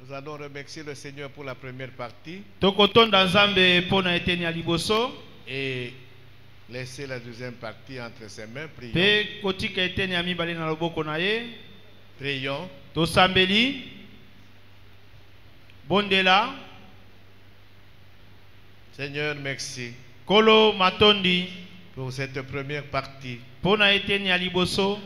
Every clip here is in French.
Nous allons remercier le Seigneur pour la première partie et laisser la deuxième partie entre ses mains. Prions. Prions. Bondela. Seigneur, merci Kolo matondi pour cette première partie. Pona eteni ya liboso.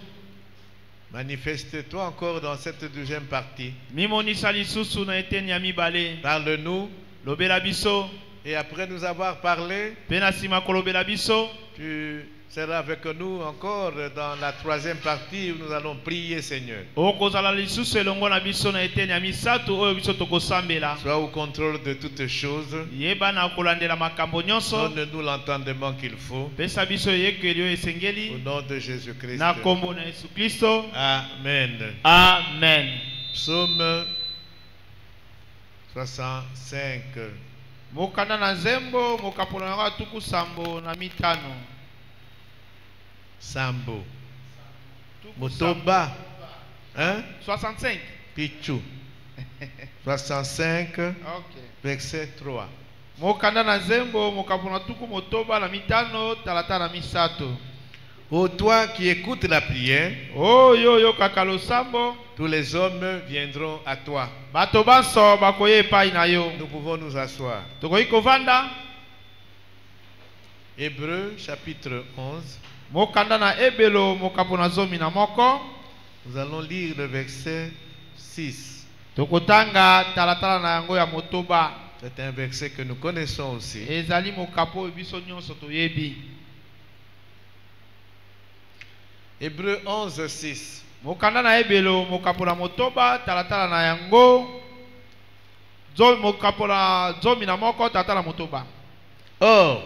Manifeste-toi encore dans cette deuxième partie. Mimonisa lisusu na eteni ya mibale. Parle-nous. Lobela biso. Et après nous avoir parlé, pena sima kolobela biso, tu seras avec nous encore dans la troisième partie où nous allons prier, Seigneur. Sois au contrôle de toutes choses. Donne-nous l'entendement qu'il faut. Au nom de Jésus-Christ. Amen. Amen. Psaume 65. Mokanda na zembo mokapona nga tuku sambo na mitano. Sambo. Motoba. Hein? 65. Pichou. 65. Okay. Verset 3. Mokanda na zembo mokapona tuku motoba na mitano talata na misato. Ô toi qui écoutes la prière, oh yo yo kakalo sambo, tous les hommes viendront à toi. Bato banso bakoye epai na yo. Nous pouvons nous asseoir. Tokoyi kovanda. Hébreux chapitre 11. Mokanda na ebelo mokapona zomi na moko. Nous allons lire le verset 6. Tokotanga talatala na yango ya motoba. C'est un verset que nous connaissons aussi. Ezali mokapo biso nyonso toyebi. Hébreux 11, 6. Mokanda na ebelo mokapona motoba talatala na yango. Mokapona zomi na moko talatala motoba. Or,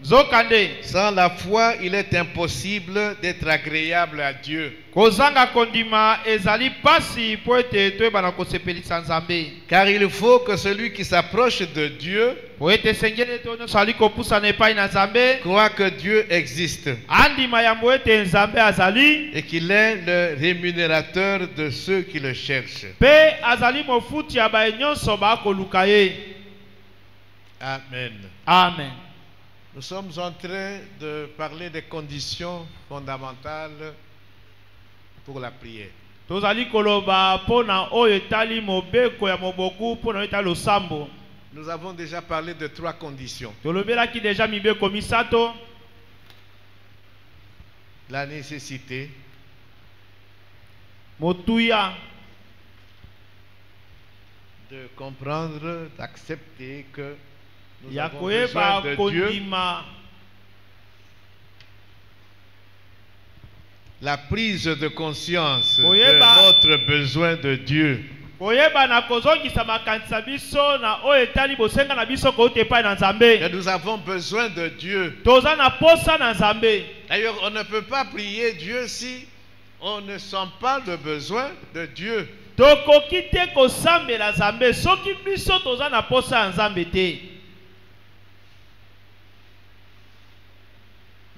Zokande. Sans la foi, il est impossible d'être agréable à Dieu. Kozanga kondima ezali pasi poete toebana kosepelisa Nzambe. Car il faut que celui qui s'approche de Dieu poete sengele tono sali kopusa na epai na Nzambe croit que Dieu existe. Andima ya moete Nzambe azali et qu'il est le rémunérateur de ceux qui le cherchent. Pe azali mofuti ya ba nyonso ba koluka ye. Amen. Amen. Nous sommes en train de parler des conditions fondamentales pour la prière. Nous avons déjà parlé de 3 conditions. La nécessité, de comprendre, d'accepter que nous avons besoin de Dieu. La prise de conscience de notre besoin de Dieu. Que nous avons besoin de Dieu. D'ailleurs, on ne peut pas prier Dieu si on ne sent pas le besoin de Dieu.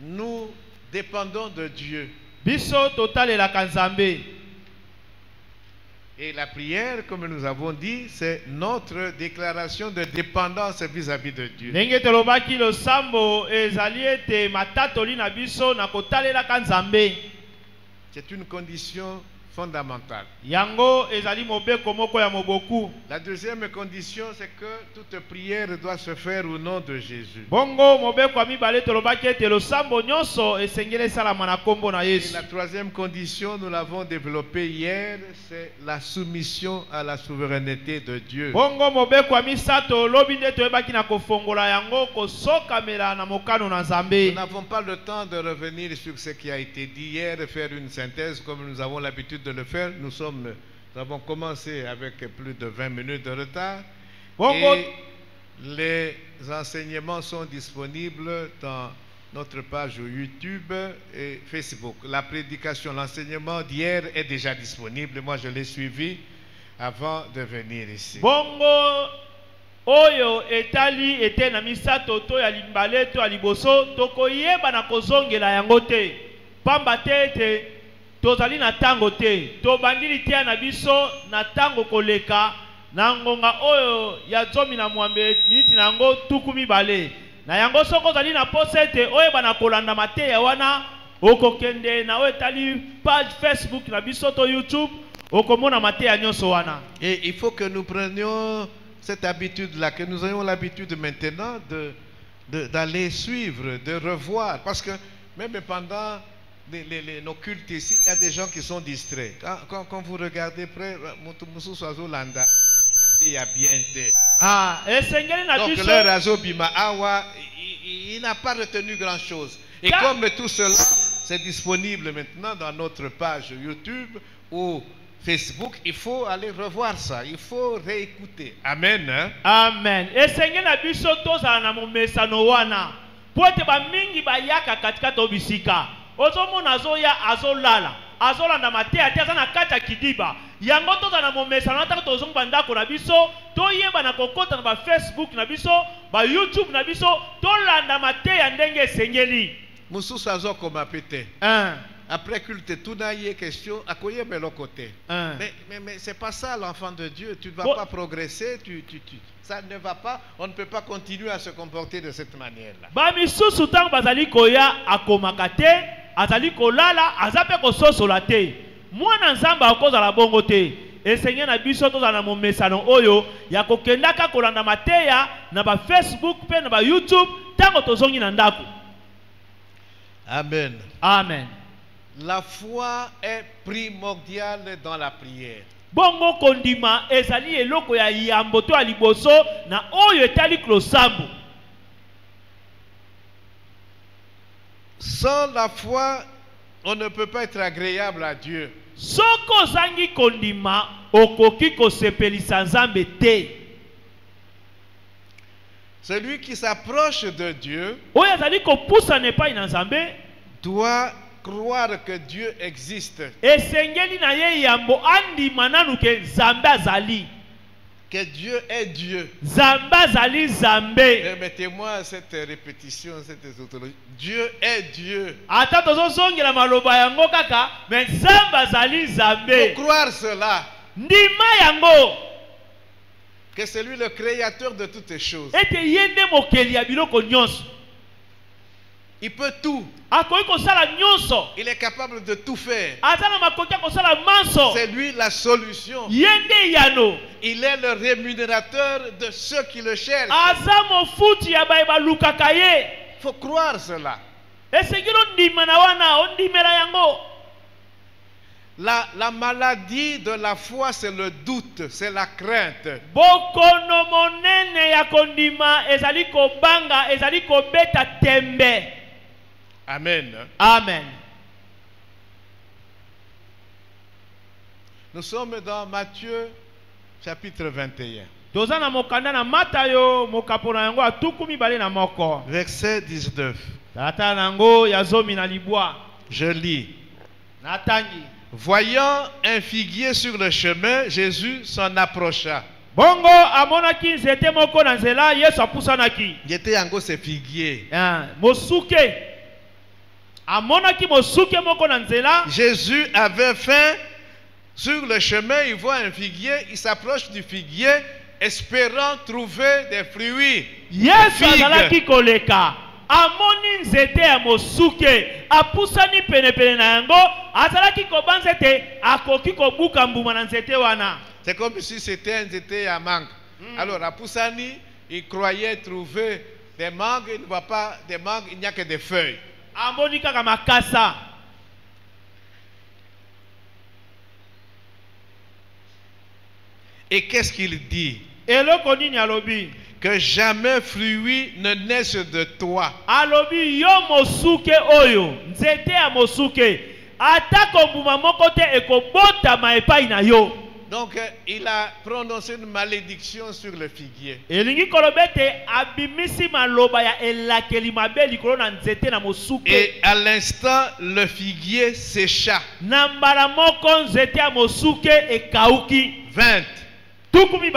Nous dépendons de Dieu. Et la prière, comme nous avons dit, c'est notre déclaration de dépendance vis-à-vis de Dieu. C'est une condition fondamentale. La deuxième condition, c'est que toute prière doit se faire au nom de Jésus. Et la troisième condition, nous l'avons développée hier, c'est la soumission à la souveraineté de Dieu. Nous n'avons pas le temps de revenir sur ce qui a été dit hier et faire une synthèse comme nous avons l'habitude de le faire. Nous avons commencé avec plus de 20 minutes de retard. Et les enseignements sont disponibles dans notre page YouTube et Facebook. La prédication, l'enseignement d'hier est déjà disponible. Moi, je l'ai suivi avant de venir ici. Oyo etali etena misato to ya limbale to aliboso tokoyeba na kozongela yango te pamba te tozali na tango te to bandili tia na biso na tango koleka na ngonga oyo ya zomi na mwambe miniti na yango tuku mibale. Na yango soko zali na posete oyo bana kolanda mateya wana okokende na oyo tali page Facebook na biso to YouTube okomona mateya nyonso wana. Et il faut que nous prenions cette habitude-là, que nous ayons l'habitude maintenant d'aller suivre, de revoir. Parce que même pendant nos cultes ici, il y a des gens qui sont distraits. Quand vous regardez près, donc leur Razo Bima Awa, il n'a pas retenu grand-chose. Et comme tout cela, c'est disponible maintenant dans notre page YouTube ou Facebook, il faut aller revoir ça, il faut réécouter. Amen. Hein? Amen. Et Seigneur na biso toza na momesano wana. Poete ba mingi ba yaka katika tobisika. Ozomona azoya azolala. Azolanda mateya te na kata kidiba. Yango toza na momesano ta tozomba ndako na biso, toyeba na kokota na ba Facebook na biso, ba YouTube na biso, tolanda mateya ndenge esengeli. Mususu azokoma pete. Après culte, tout n'a eu question, à quoi est l'autre côté. Mais c'est pas ça l'enfant de Dieu. Tu ne vas pas progresser, ça ne va pas. On ne peut pas continuer à se comporter de cette manière-là. Bami susu tang bazali koya akomakate, azali kolala, azape ko sosolate. Mwana nzamba akoza la bongo te. Et Seigneur na biso to na momesano oyo ya kokendaka kolanda mateya na ba Facebook pe na ba YouTube tango tozongi na ndako. Amen. Amen. La foi est primordiale dans la prière. Bongo kondima ezali eloko ya yambo to aliboso na oyo etali klosambu. Sans la foi, on ne peut pas être agréable à Dieu. Soko zangi kondima okoki kosepelisa Nzambe te. Celui qui s'approche de Dieu oyo ezali kopusa nepai na Nzambe doit croire que Dieu existe. Esengeli na ye yambo andi mananu ke Nzambe azali. Que Dieu est Dieu. Nzambe azali Nzambe. Permettez-moi cette répétition, cette tautologie. Dieu est Dieu. Ata tozozongela maloba yango kaka, mais Nzambe azali Nzambe. Faut croire cela. Ndima yango. Que c'est lui le créateur de toutes les choses. Ete yende mokeli ya biloko nyonso. Il peut tout. Il est capable de tout faire. C'est lui la solution. Il est le rémunérateur de ceux qui le cherchent. Il faut croire cela. La maladie de la foi, c'est le doute, c'est la crainte. Amen. Amen. Nous sommes dans Matthieu chapitre 21. Verset 19. Je lis. Voyant un figuier sur le chemin, Jésus s'en approcha. Bongo amonaki nzete moko na nzela Yesu apusanaki. Yete yango se figuier. Mosuke. Amonaki mosuke moko na nzela. Jésus avait faim sur le chemin, il voit un figuier, il s'approche du figuier espérant trouver des fruits. Yesu azalaki koleka. Amoni nzete ya mosuke apusani pene pene na yango azalaki kobanza te akoki kobuka mbuma na nzete wana. C'est comme si c'était un nzete ya mangue. Alors apusani, il croyait trouver des mangues, il ne voit pas des mangues, il n'y a que des feuilles. Amoni kaka makasa. Et qu'est-ce qu'il dit? Eloko nini alobi? Que jamais fruit ne naisse de toi. Alobi yo mosuke oyo, nzete ya mosuke, atako mbuma moko te ekobota maepai na yo. Donc il a prononcé une malédiction sur le figuier. Elingi kolobete abimisi maloba ya elakeli mabe likolo na nzete na mosuke. Et à l'instant le figuier sécha. Na mbala moko nzete ya mosuke ekauki. 20.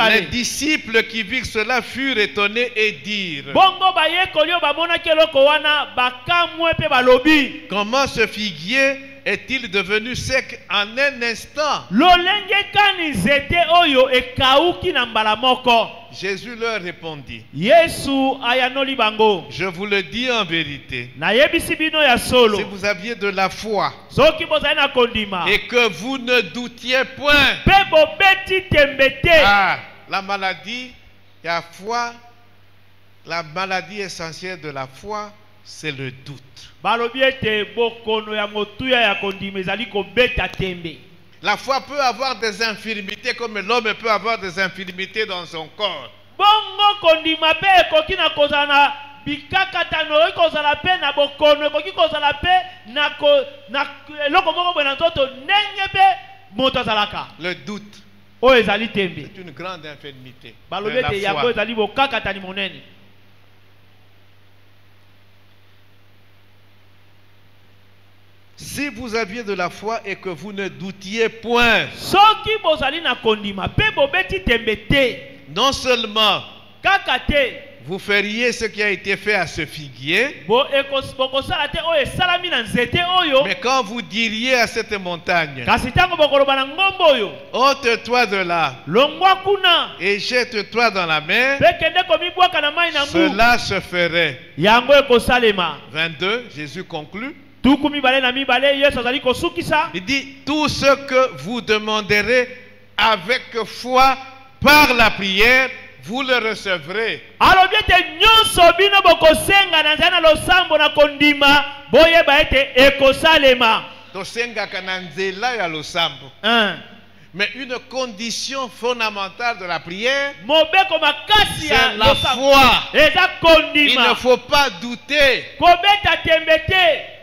Les disciples qui virent cela furent étonnés et dirent: Bongo baye kolio bamonaki eloko wana bakamwe pe balobi. Comment ce figuier est-il devenu sec en un instant? lolenge kani nzete oyo ekauki na mbala moko. Jésus leur répondit, Yesu ayanoli bango, je vous le dis en vérité, nayebisi bino ya solo, si vous aviez de la foi soki bozali na kondima et que vous ne doutiez point. mpe bobeti tembe te. Ah, la maladie, la foi, la maladie essentielle de la foi, c'est le doute. Balobi ete bokono ya motuya ya kondima ezali kobeta tembe. La foi peut avoir des infirmités comme l'homme peut avoir des infirmités dans son corps. Bongo kondima pe ekoki na kozala na bikakatano, ekozala pe na bokono, ekoki kozala pe na eloko moko boye na nzoto ndenge pe moto azalaka. Le doute, Oyo ezali tembe. c'est une grande infirmité. Balobi de la ete yango foi. ezali bokakatani monene. Si vous aviez de la foi et que vous ne doutiez point, Soki bozali na kondima pe bobeti tembe te, non seulement kaka te, vous feriez ce qui a été fait à ce figuier, bokosala te oyo esalami na nzete oyo, mais quand vous diriez à cette montagne, kasi ntango bokoloba na ngomba oyo, ôte-toi de là longwa kuna et jette-toi dans la mer, pe kende komibwaka na mai na mbu, cela se ferait. yango ekosalema. 22, Jésus conclut. Tuku mibale na mibale Yesu azali kosukisa. Il dit, tout ce que vous demanderez avec foi par la prière, vous le recevrez. Alobi ete nyonso bino bokosenga na nzela na losambo na kondima boyeba ete ekosalema. Tosengaka na nzela ya losambo. Mais une condition fondamentale de la prière, Mobeko makasi ya c'est la losambo foi. eza Il kondima. ne faut pas douter. Kobeta tembe te.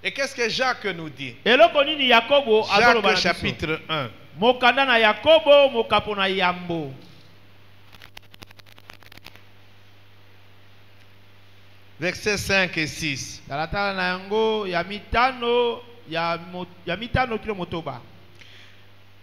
Et qu'est-ce que Jacques nous dit? Eloko nini Yakobo azoloba na Jacques biso? chapitre 1. Mokanda na Yakobo mokapo na yambo. Versets 5 et 6. Talatala na yango ya mitano kilo motoba.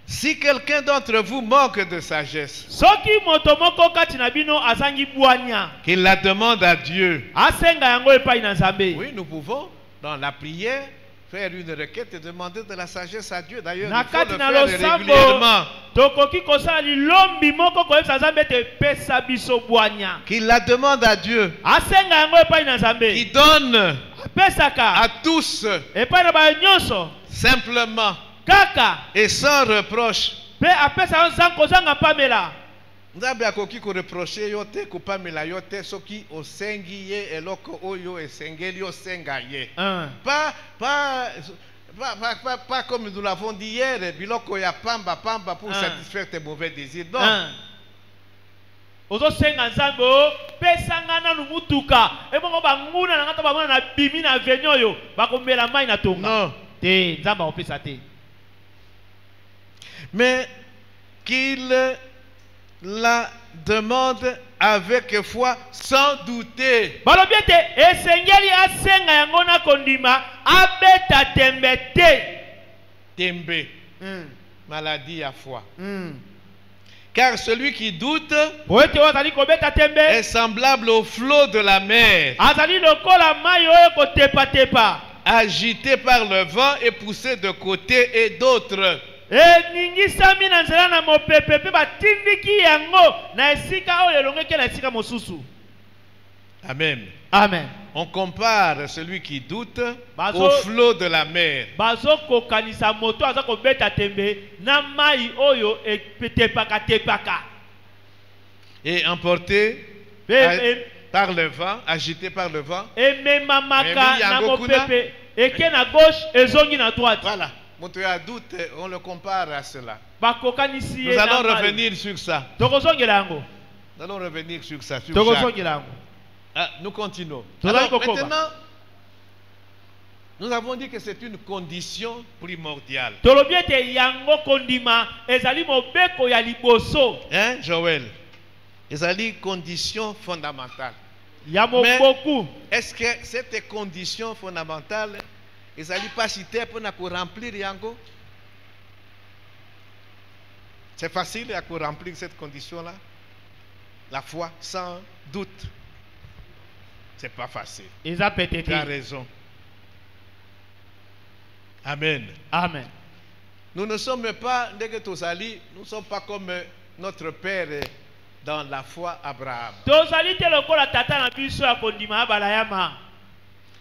Si quelqu'un d'entre vous manque de sagesse, Soki moto moko kati na bino azangi bwanya, qu'il la demande à Dieu. asenga yango epai na Nzambe. Oui, nous pouvons, dans la prière, faire une requête et demander de la sagesse à Dieu. D'ailleurs, Na il faut le kati na faire losambo régulièrement. tokoki kosala lilombi moko koyebisa Nzambe ete pesa biso bwanya. Qu'il la demande à Dieu, Asenga yango epai na qui Nzambe. donne Apesaka à tous, epai na ba nyonso simplement kaka et sans reproche. pe apesa kozanga pamela. Nzambe akoki ko reprocher yo te kopamela yo te soki osengi ye eloko oyo esengeli osenga ye. Pas comme nous l'avons dit hier, biloko ya pamba pour satisfaire tes mauvais désirs. Non. Ozo senga Nzambe o pesanga na mutuka ebongo banguna na ngata bamona na bimi na venyo yo bakombela mai na tonga. Non. Te Nzambe opesa te. Mais qu'il la demande avec foi sans douter. Balobi ete esengeli asenga yango na kondima abeta tembe te. Tembe. Maladie à foi. Car celui qui doute est semblable au flot de la mer, agité par le vent et poussé de côté et d'autre. Amen. Amen. On compare celui qui doute au flot de la mer. Et emporté par le vent, agité par le vent. Voilà. Mon doute, on le compare à cela. Nous allons revenir sur ça. Nous allons revenir sur ça. Nous continuons. Alors, maintenant, nous avons dit que c'est une condition primordiale. Hein, Joël? C'est une condition fondamentale. Mais est-ce que cette condition fondamentale, ils n'ont pas cité pour remplir yango? C'est facile à remplir cette condition-là? La foi sans doute. C'est pas facile. Tu as raison. Amen. Amen. Nous ne sommes pas, nous ne sommes pas comme notre père dans la foi Abraham.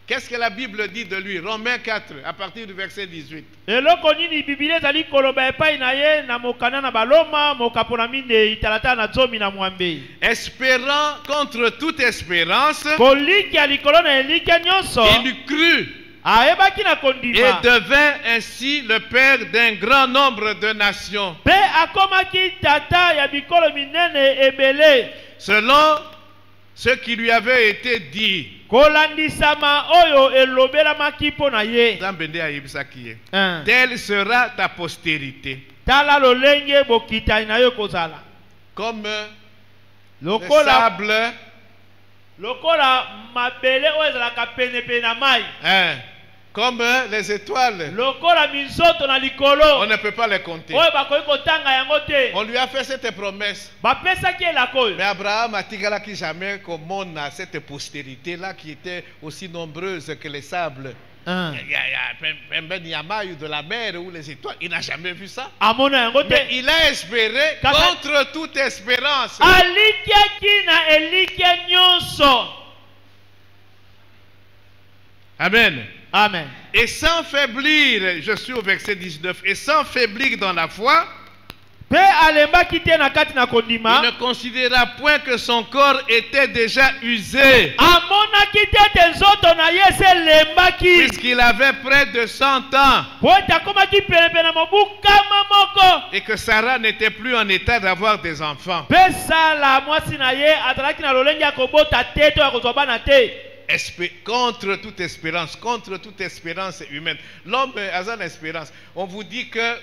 Qu'est-ce que la Bible dit de lui? Romains 4, à partir du verset 18. Espérant contre toute espérance, il crut et devint ainsi le père d'un grand nombre de nations, selon ce qui lui avait été dit. Telle sera ta postérité. Comme le sable, comme les étoiles. On ne peut pas les compter. On lui a fait cette promesse. Mais Abraham a dit qu'il jamais comme on a cette postérité-là qui était aussi nombreuse que les sables. Il y a de la mer ou les étoiles. Il n'a jamais vu ça. Mais il a espéré contre toute espérance. Amen. Amen. Et sans faiblir, je suis au verset 19, et sans faiblir dans la foi, il ne considéra point que son corps était déjà usé, puisqu'il avait près de 100 ans, et que Sarah n'était plus en état d'avoir des enfants. Contre toute espérance humaine. L'homme a une espérance. On vous dit que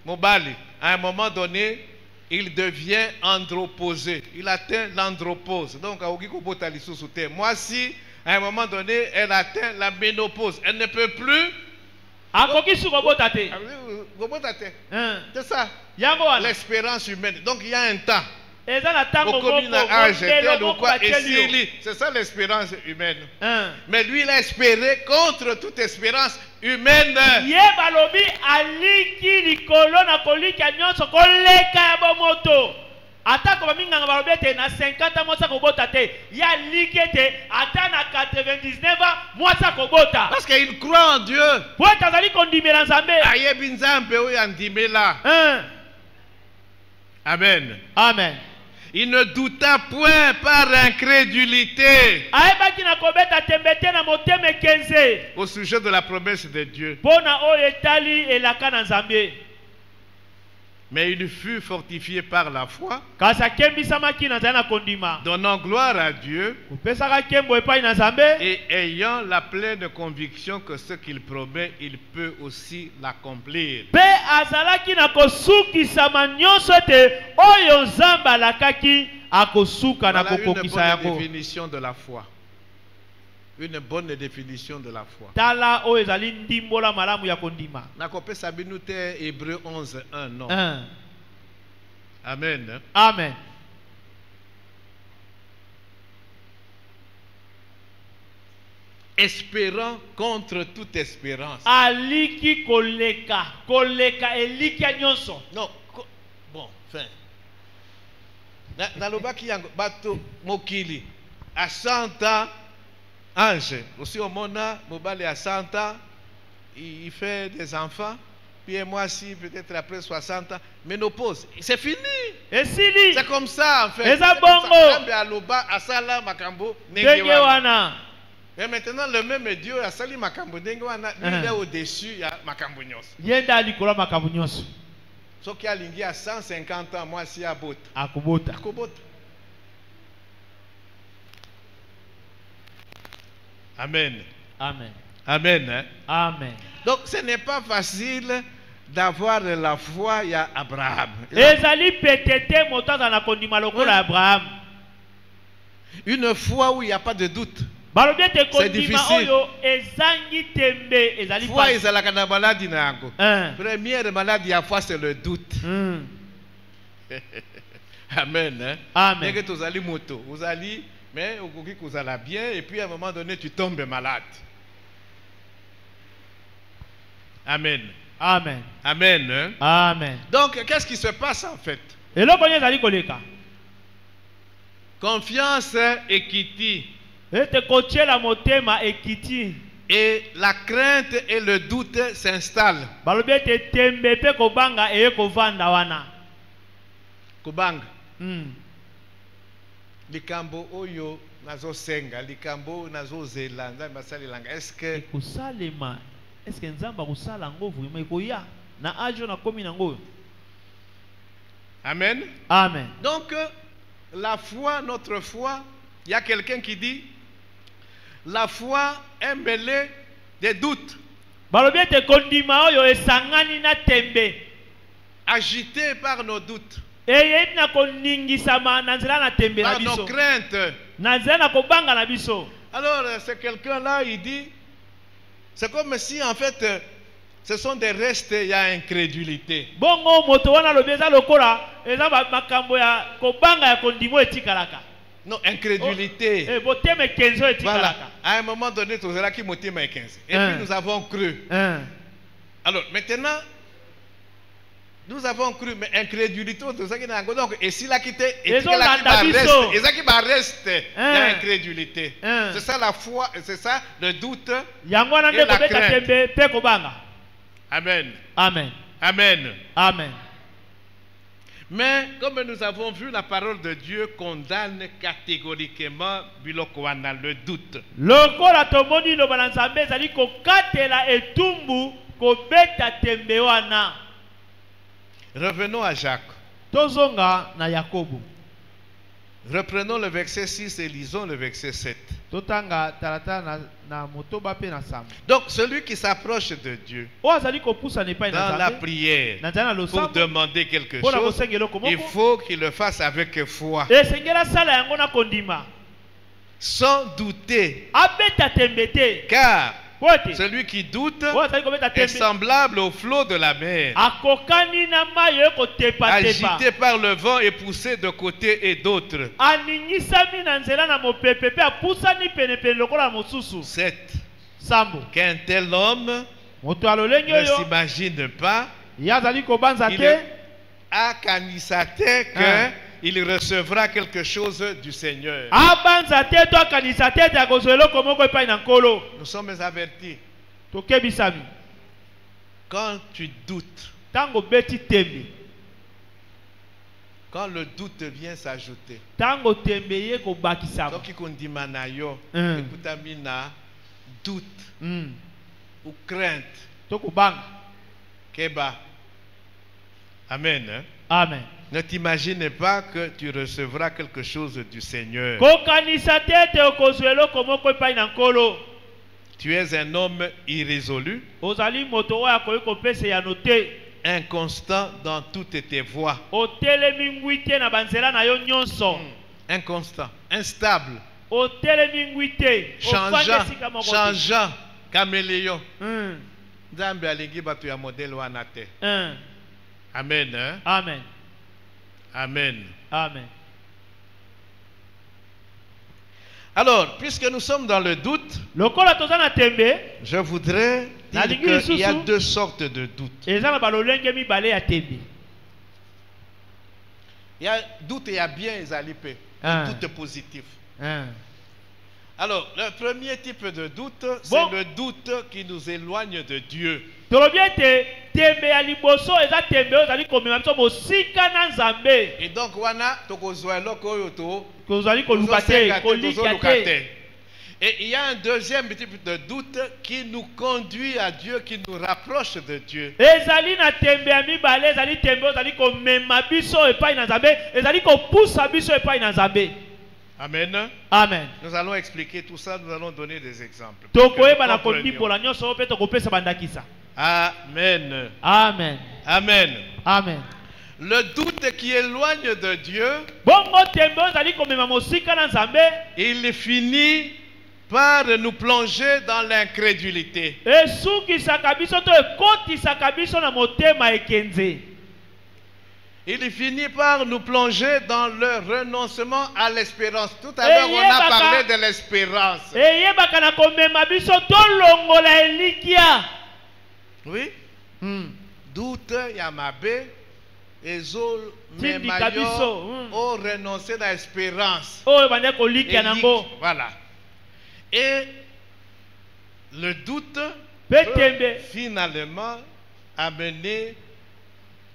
Mobali, à un moment donné, il devient androposé. Il atteint l'andropause. Donc, moi, si à un moment donné, elle atteint la ménopause, elle ne peut plus. C'est ça, l'espérance humaine. Donc, il y a un temps. C'est ça l'espérance humaine. Mais lui, il a espéré contre toute espérance humaine. Parce qu'il croit en Dieu. Amen. Amen. Il ne douta point par incrédulité au sujet de la promesse de Dieu. Mais il fut fortifié par la foi, donnant gloire à Dieu et ayant la pleine conviction que ce qu'il promet, il peut aussi l'accomplir. Voilà une bonne définition de la foi. Une bonne définition de la foi. Nakope sabinute Hébreu 11:1 non. Amen. Amen. Espérant contre toute espérance. Aliki koleka eliki nyonso. Non, bon, fin. Nalobaki yango bato mokili à 100 ans. Ange, aussi au monde, Mobali à 100 ans, il fait des enfants, puis moi si peut-être après 60 ans, ménopause, c'est fini. C'est comme ça en fait. Mais maintenant le même Dieu a sali makambo ndengwana, il est au-dessus ya makambo nyos. Yenda likolo makambo nyos. So qui a lingi à 150 ans, moi si abota. Akobota. Amen. Amen. Amen. Hein? Amen. Donc ce n'est pas facile d'avoir la foi, il y a Abraham. Une foi où il n'y a pas de doute. C'est difficile. Foi est la maladie. Première maladie à foi, c'est le doute. Amen. Hein? Amen. Vous allez, mais vous allez bien, et puis à un moment donné, tu tombes malade. Amen. Amen. Amen. Hein? Amen. Donc, qu'est-ce qui se passe en fait? Eloko nyo ezali koleka. Confiance, équité. Ete kotiela motema ekiti. Et la crainte et le doute s'installent. Balobi ete tembe pe kobanga eye kovanda wana. Kobanga. Likambo oyo nazo senga, likambo nazo zelanda masalilanga. Est-ce que kusalema? Est-ce que nzamba kusala ngo vraiment ikoya na ajo na komi na ngo? Amen. Amen. Donc la foi, notre foi, il y a quelqu'un qui dit la foi est mêlée des doutes. Balobi ete kondima oyo esangani na tembe. Agité par nos doutes. Eye na koningisama na nzela na tembe na Par biso. nos craintes. Na nzela na kobanga na biso. Alors, c'est quelqu'un-là, il dit, c'est comme si en fait, ce sont des restes, il y a incrédulité. Bongo moto wana lobi eza lokola eza makambo ya kobanga ya kondimo etikalaka. Non, incrédulité. Boteme kenzo Voilà. etikalaka. À un moment donné, tu verras qui motive 15. Et puis nous avons cru. Alors maintenant, nous avons cru, mais incrédulité, tout ça qui n'a pas. Donc, et si la quitté, et si la qui va rester, il y a incrédulité. C'est ça la foi, c'est ça le doute. Et la crainte. Amen. Amen. Amen. Amen. Mais comme nous avons vu, la parole de Dieu condamne catégoriquement Bilokwana, le doute. Lokola tomoni lo balanzambe ezali kokatela etumbu kobeta tembe wana. Revenons à Jacques. Tozonga na Yakobo. Reprenons le verset 6 et lisons le verset 7. Totanga tarata na motoba pe na sam. Donc celui qui s'approche de Dieu dans la prière pour demander quelque chose, il faut qu'il le fasse avec foi, sans douter, car celui qui doute est semblable au flot de la mer, agité par le vent et poussé de côté et d'autre. 7. Qu'un tel homme ne s'imagine pas qu'il a canisaté qu'il recevra quelque chose du Seigneur. Nous sommes avertis. Quand tu doutes, quand le doute vient s'ajouter, doute ou crainte, Keba. Amen. Hein? Amen. Ne t'imagine pas que tu recevras quelque chose du Seigneur. Tu es un homme irrésolu, inconstant dans toutes tes voies, inconstant, instable, changeant, caméléon. Amen. Hein? Amen. Amen. Amen. Alors, puisque nous sommes dans le doute, je voudrais dire qu'il y a deux sortes de doutes. Il y a doute et il y a bien exalipé. Doute positif. Alors, le premier type de doute, c'est le doute qui nous éloigne de Dieu. Et donc, et il y a un deuxième type de doute qui nous conduit à Dieu, qui nous rapproche de Dieu. Amen. Amen. Nous allons expliquer tout ça, nous allons donner des exemples. Amen. Amen. Amen. Amen. Le doute qui éloigne de Dieu, il finit par nous plonger dans l'incrédulité. Il finit par nous plonger dans le renoncement à l'espérance. Tout à l'heure, on a parlé de l'espérance. Oui. Doute, Yamabe, Ezo, Tindi Memayo, kabiso. ont renoncé à l'espérance. Oyo bande koliki ya nango. Voilà. Et le doute Pe peut tembe. finalement amener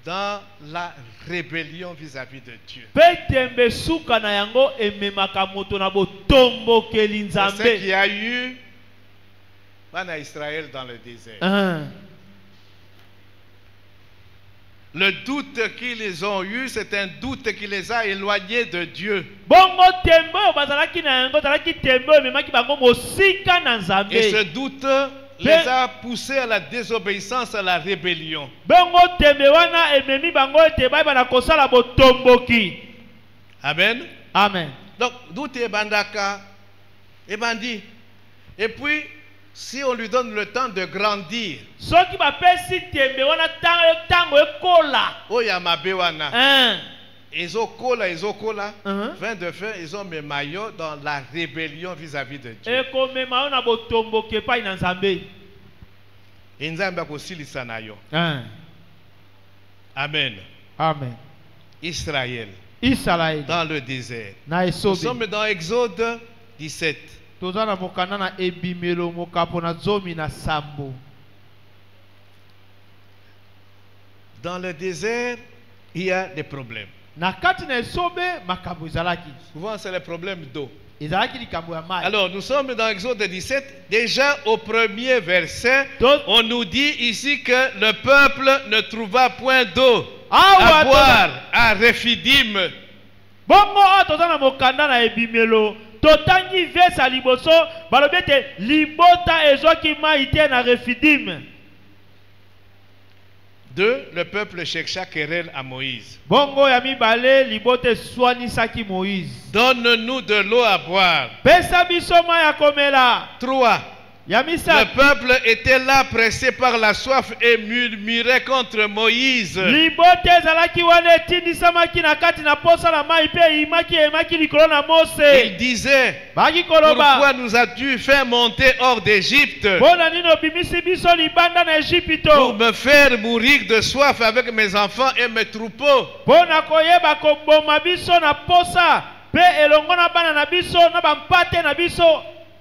dans la rébellion vis-à-vis de Dieu. Pe tembe suka na yango ememaka moto na botombokeli C'est ce Nzambe. qu'il y a eu en Israël dans le désert. Le doute qu'ils ont eu, c'est un doute qui les a éloignés de Dieu. Bongo tembe oyo bazalaki na yango zalaki tembe oyo ememaki bango mosika na Nzambe. Et ce doute les a poussés à la désobéissance, à la rébellion. Bongo tembe wana ememi bango ete bayeba na kosala botomboki. Amen. Amen. Donc, doute et bandaka et bandit. Et puis, si on lui donne le temps de grandir, Soki bapesi tembe wana tango ekola. Oyamabe wana, Hein. ils ont kola, 20 de fait, ils ont mis maillot dans la rébellion vis-à-vis de Dieu. Ekomema yo na botomboki epai na Nzambe. Et Nzambe akosilisa na yo. Amen. Amen. Israël, Israël dans le désert. na Nous esobe. sommes dans Exode 17. Toza na mokanda na ebimelo mokapo na zomi na sambo. Dans le désert, il y a des problèmes. Na kati na esobe makambo ezalaki. Souvent, c'est le problème d'eau. Ezalaki likambo ya mai. Alors, nous sommes dans Exode 17. Déjà au premier verset, on nous dit ici que le peuple ne trouva point d'eau à boire à Rephidim. Bongo a toza na mokanda na ebimelo. Totangi vesa liboso balobete libota ezoki mai te na Refidim. 2. Le peuple chercha querelle à Moïse. Bongo ya mibale libote swanisaki Moïse. Donne-nous de l'eau à boire. Pesa biso mai ya komela. 3. Ya misa. Le peuple était là pressé par la soif et murmurait contre Moïse. Libote zalaki wana etindisamaki na kati na posa la mai pe imaki emaki likolo na Mose. Il disait, Baki koloba. pourquoi nous as-tu fait monter hors d'Égypte Bona nino bimisi biso libanda na Egypto. pour me faire mourir de soif avec mes enfants et mes troupeaux? Bona koyeba koboma biso na posa pe elongo na bana na biso na bampate na biso.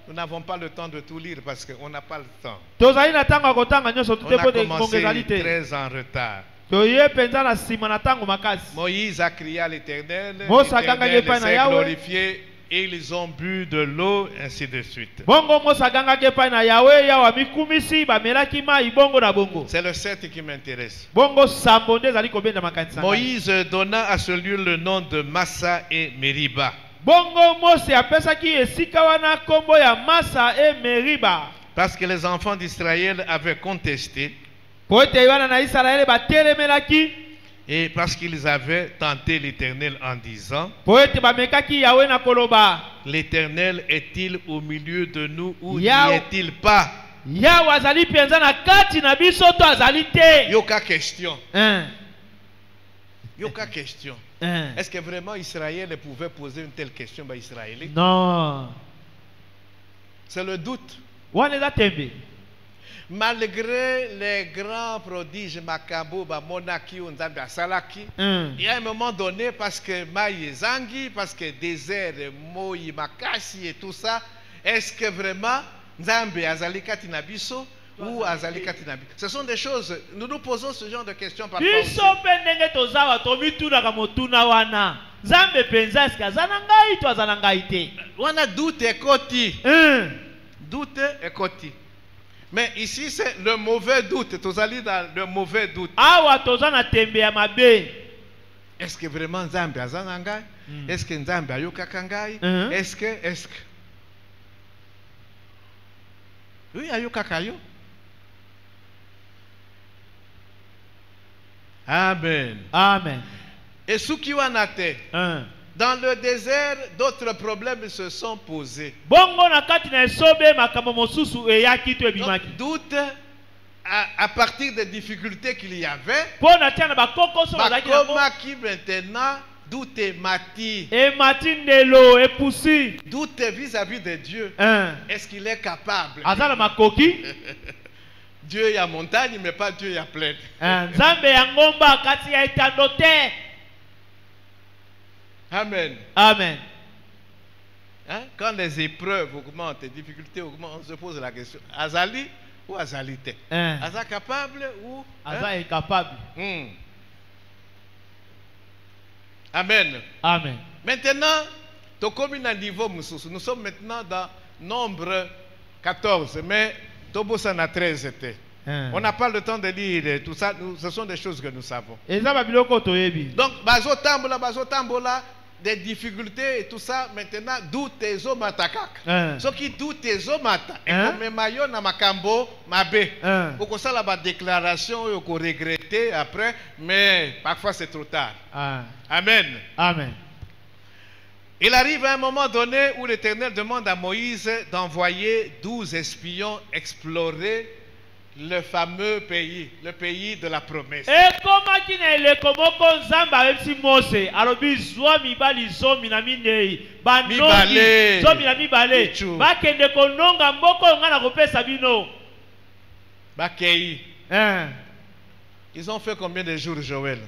Nous n'avons pas le temps de tout lire parce qu'on n'a pas le temps. Tozali na tango kotanga nyoso On a tutepo de commencé ngongezalité. très en retard. Toye penza na sima na tango makasi. Moïse a crié à l'Éternel, Mosa ganga l'Éternel yepa na s'est Yahweh. glorifié et ils ont bu de l'eau, ainsi de suite. Bongo Mosa ganga kepa na Yahweh yawa mikumisi bamelaki mai bongo na bongo. C'est le 7 qui m'intéresse. Bongo sambo nde zali kobenda makanisa. Moïse donna à ce lieu le nom de Massa et Meriba. Bongo Mose apesaki esika wana kombo ya Masa e Meriba. Parce que les enfants d'Israël avaient contesté Po ete wana na Israele batelemelaki. et parce qu'ils avaient tenté l'Éternel en disant, Po ete bamekaki Yahweh na koloba. l'Éternel est-il au milieu de nous ou n'y Yahweh. est-il pas? Yahweh azali penza na kati na biso to azali te. Yoka question. Hein. Yoka question. Hein. Est-ce que vraiment Israël pouvait poser une telle question à Israël? Non. C'est le doute. Wana eza tembe. Malgré les grands prodiges Makambo, Monaki, Nzambe Asalaki, il y a un moment donné, parce que Maï Zangi, parce que désert, Moï Makasi et tout ça, est-ce que vraiment Nzambe Azalikati Nabiso ou Azalikati Nabiso? Ce sont des choses, nous nous posons ce genre de questions parfois. Biso pe ndenge tozawa tomitunaka motuna wana. Nzambe penza eske aza na ngai to aza na ngai te. Wana doute et koti. Doute et koti. Mais ici, c'est le mauvais doute. Tu allais dans le mauvais doute. Awa toza na tembe ya mabe. Est-ce que vraiment Nzambe aza na ngai? Est-ce que Nzambe ayokaka ngai? Est-ce que oui, ayokaka yo. Amen. Amen. Et ce qui wana te. Dans le désert, d'autres problèmes se sont posés. Bongo na kati na esobe makambo mosusu eyaki to ebimaki. Doute à partir des difficultés qu'il y avait. Pona tia na bakokoso bazaki na Comment qui maintenant doute mati. E matindelo e pusi. Doute vis-à-vis de Dieu. Est-ce qu'il est capable? Azala makoki. Dieu y a montagne, mais pas Dieu y a plaine. Nzambe ya ngomba kati ya etando te. Amen. Amen. Hein? Quand les épreuves augmentent, les difficultés augmentent, on se pose la question, Azali ou Azalité? Aza capable ou Aza incapable? Amen. Amen. Maintenant, nous sommes maintenant dans nombre 14, mais Tobosa na 13 était. On n'a pas le temps de lire tout ça, ce sont des choses que nous savons. Donc, bazo tambola, des difficultés et tout ça, maintenant, d'où tes hommes attaquent. Ce qui d'où tes hommes attaquent. Et comme maillot na makambo, mabe. Pour ça, la déclaration, il faut regretter après, mais parfois c'est trop tard. Amen. Amen. Il arrive à un moment donné où l'Éternel demande à Moïse d'envoyer 12 espions explorer le fameux pays, le pays de la promesse. Ils ont fait combien de jours, Joël,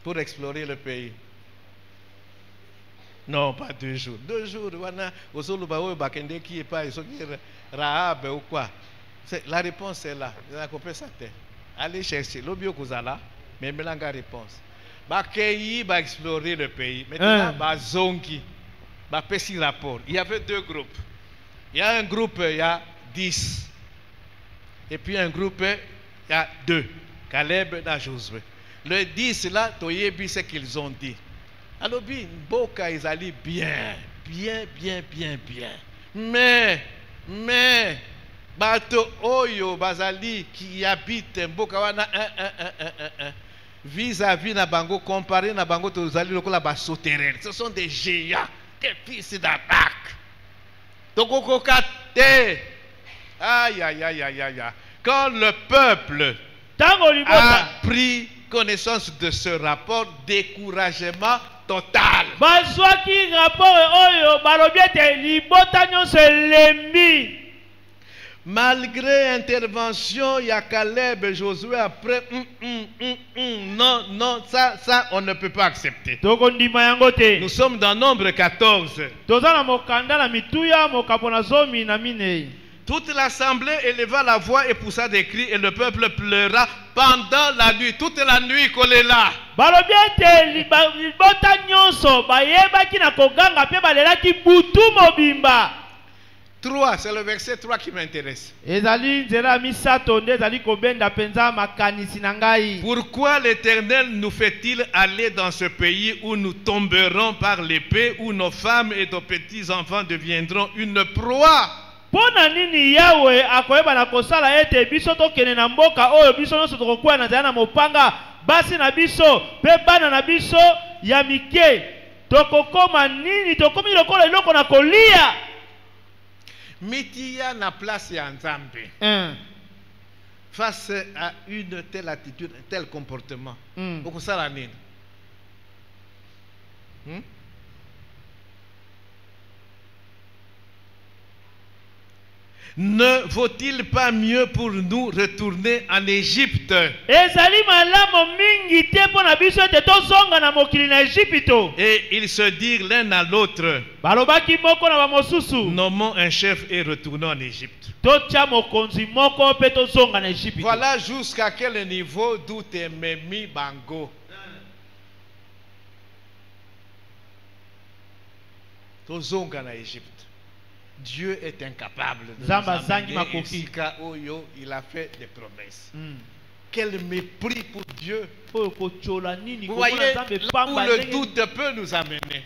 pour explorer le pays? Non, pas 2 jours. 2 jours, Rahab ou quoi? La réponse est là. Allez chercher. L'obio Kouzala, mais la réponse. Bakeyi va explorer le pays. Maintenant, Bazongi, Bapesi rapport. Il y avait 2 groupes. Il y a un groupe, il y a 10. Et puis un groupe, il y a 2. Caleb et Josué. Le 10 là, Toyebi, c'est qu'ils ont dit. Alors, Boka, ils allaient bien. Mais, Bato Oyo, Bazali, qui habite Boka, wana vis-à-vis na bango, comparé na bango, Tozali, lokola basoterel. Ce sont des géants, des fils d'attaque. Donc, aïe. Quand le peuple a pris connaissance de ce rapport, découragement total. Malgré intervention, il y a Caleb et Josué après. Non, ça, on ne peut pas accepter. Nous sommes dans nombre 14. Toute l'assemblée éleva la voix et poussa des cris, et le peuple pleura pendant la nuit. Toute la nuit qu'on est là. 3, c'est le verset 3 qui m'intéresse. Pourquoi l'Éternel nous fait-il aller dans ce pays où nous tomberons par l'épée, où nos femmes et nos petits-enfants deviendront une proie? Pona nini Yahweh akoyeba na kosala ete biso tokene na mboka oyo biso nyonso tokokuwa na zana mopanga basi na biso pe bana na biso ya mike tokokoma nini tokomi lokola eloko na kolia mitia na place ya Nzambe face à une telle attitude, un tel comportement okosala nini? Ne vaut-il pas mieux pour nous retourner en Égypte? Et ils se dirent l'un à l'autre, nommons un chef et retournons en Égypte. Voilà jusqu'à quel niveau d'où t'es mis bango. Tozonga na Égypte. Dieu est incapable de nous amener ici, car il a fait des promesses. Quel mépris pour Dieu. Vous voyez là où le doute peut nous amener.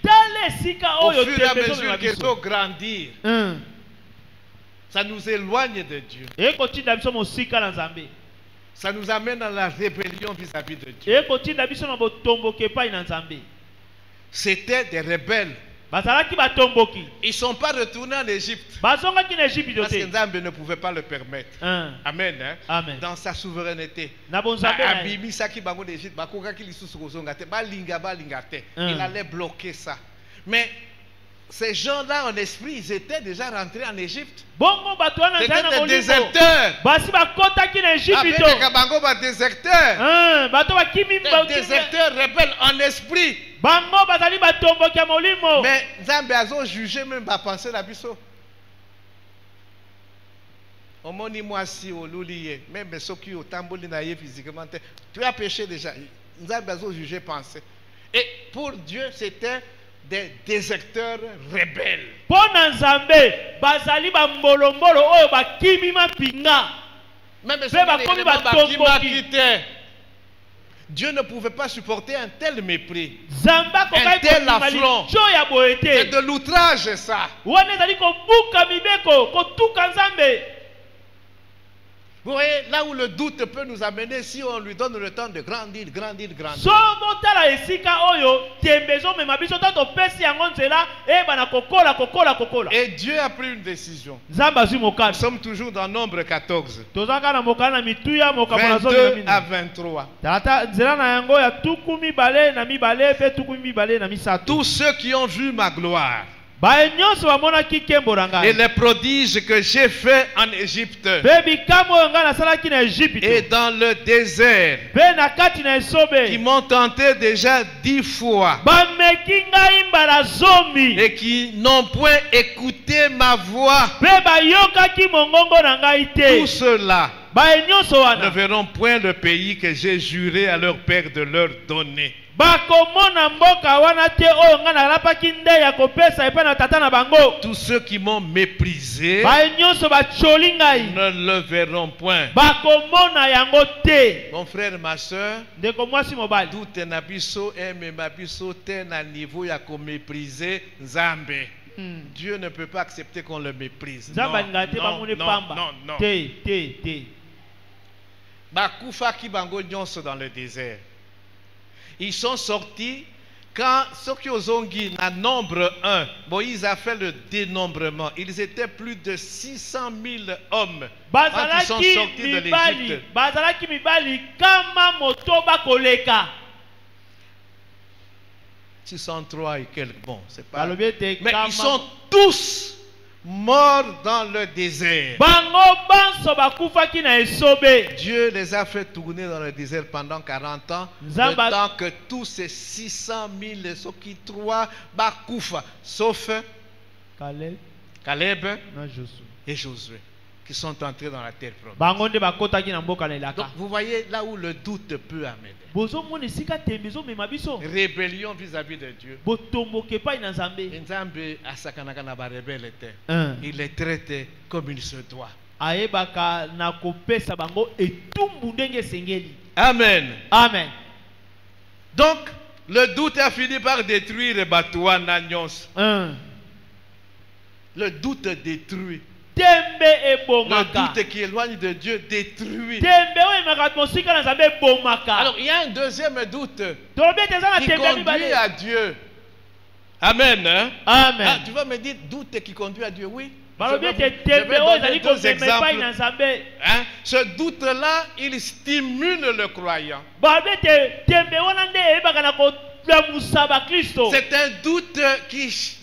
Au fur et à mesure qu'il faut grandir, ça nous éloigne de Dieu. Ça nous amène à la rébellion vis-à-vis de Dieu. C'était des rebelles. Ils ne sont pas retournés en Égypte parce que Nzambe ne pouvait pas le permettre. Amen. Amen. Dans sa souveraineté. Il allait bloquer ça. Mais ces gens-là en esprit, ils étaient déjà rentrés en Égypte. C'était des déserteurs. Des Déserteurs rebelles en esprit. Mais Nzambe a jugé même pas penser la biso. Omoni moi si au loulier, même ceux qui au tamboli naïe physiquement, tu as péché déjà. Nzambe a jugé penser. Et pour Dieu, c'était des déserteurs rebelles. Même Dieu ne pouvait pas supporter un tel mépris, un tel affront. C'est de l'outrage, ça. Vous voyez, là où le doute peut nous amener, si on lui donne le temps de grandir, grandir, grandir. Et Dieu a pris une décision. Nous sommes toujours dans Nombre 14. 22 à 23. Tous ceux qui ont vu ma gloire et les prodiges que j'ai fait en Égypte et dans le désert, qui m'ont tenté déjà 10 fois et qui n'ont point écouté ma voix, tous ceux-là ne verront point le pays que j'ai juré à leur père de leur donner. Tous ceux qui m'ont méprisé ne le verront point. Mon frère, ma soeur, doute nabiso aime mabiso ten à niveau ya ko mépriser Nzambe. Dieu ne peut pas accepter qu'on le méprise. Non. Bakufa ki bango nyonso dans le désert. Ils sont sortis quand ceux qui ont zongi à nombre 1, Moïse a fait le dénombrement. Ils étaient plus de 600 000 hommes quand ils sont sortis de l'Égypte. 603 et quelques, bon, c'est pas. Mais ils sont tous morts dans le désert. Dieu les a fait tourner dans le désert pendant 40 ans, le temps que tous ces 600 000, ceux qui trois, Bakoufa, sauf Caleb et Josué, qui sont entrés dans la terre promise. Donc vous voyez là où le doute peut amener. Rébellion vis-à-vis de Dieu. Nzambe asakanaka na ba rebelle était. Il les traitait comme il se doit. Amen. Amen. Donc le doute a fini par détruire Batoua Nanyons. Le doute détruit. Le doute qui éloigne de Dieu détruit. Alors il y a un deuxième doute qui conduit à Dieu. Amen. Hein? Amen. Ah, tu vas me dire doute qui conduit à Dieu, oui. Je vais donner deux exemples. Hein? Ce doute-là, il stimule le croyant. C'est un doute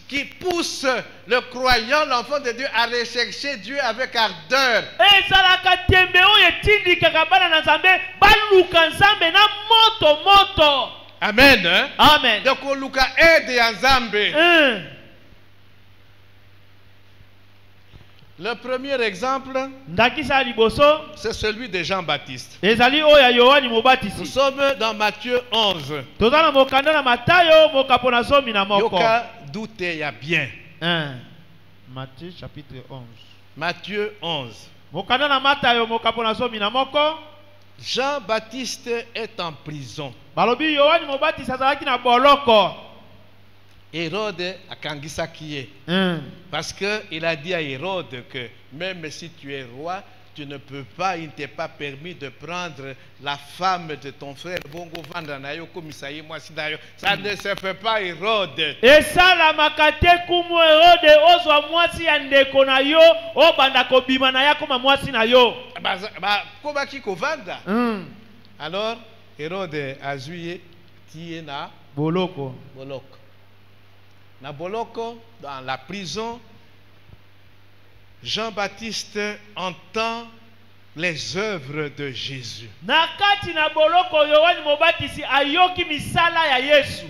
qui pousse le croyant, l'enfant de Dieu, à rechercher Dieu avec ardeur. Amen. Hein? Amen. Donc, on luka aide à Nzambe. Le premier exemple, c'est celui de Jean-Baptiste. Nous sommes dans Matthieu 11. Yoka doute ya bien. Matthieu chapitre 11. Matthieu 11. Jean-Baptiste est en prison. Hérode a kangisa qui parce qu'il a dit à Hérode que même si tu es roi, tu ne peux pas, il ne t'est pas permis de prendre la femme de ton frère. Bongo Vandanayo, comme ça y est, moi, ça ne se fait pas, Hérode. Et ça, la makate kumu Hérode, ozo mwasi andeko na yo, o bandako bimanaya kuma mwasi na yo. Koba kiko vanda. Alors, Hérode a joué, tiena boloko. na boloko, dans la prison, Jean-Baptiste entend les œuvres de Jésus. Nakati na boloko Yohani Mobatisi ayoki misala ya Yesu.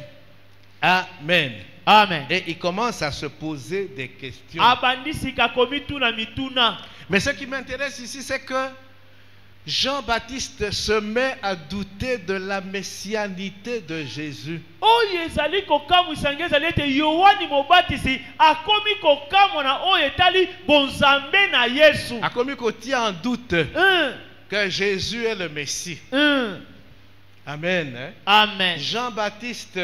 Amen. Amen. Et il commence à se poser des questions. Abandisi kakomi tuna mituna. Mais ce qui m'intéresse ici, c'est que Jean-Baptiste se met à douter de la messianité de Jésus. Oyo ezali kokamu isangeza lete Yohani Mobatisi akomi kokamu na oyo etali bonzambe na Yesu. Akomi kotia en doute que Jésus est le Messie. Amen. Hein? Amen. Jean-Baptiste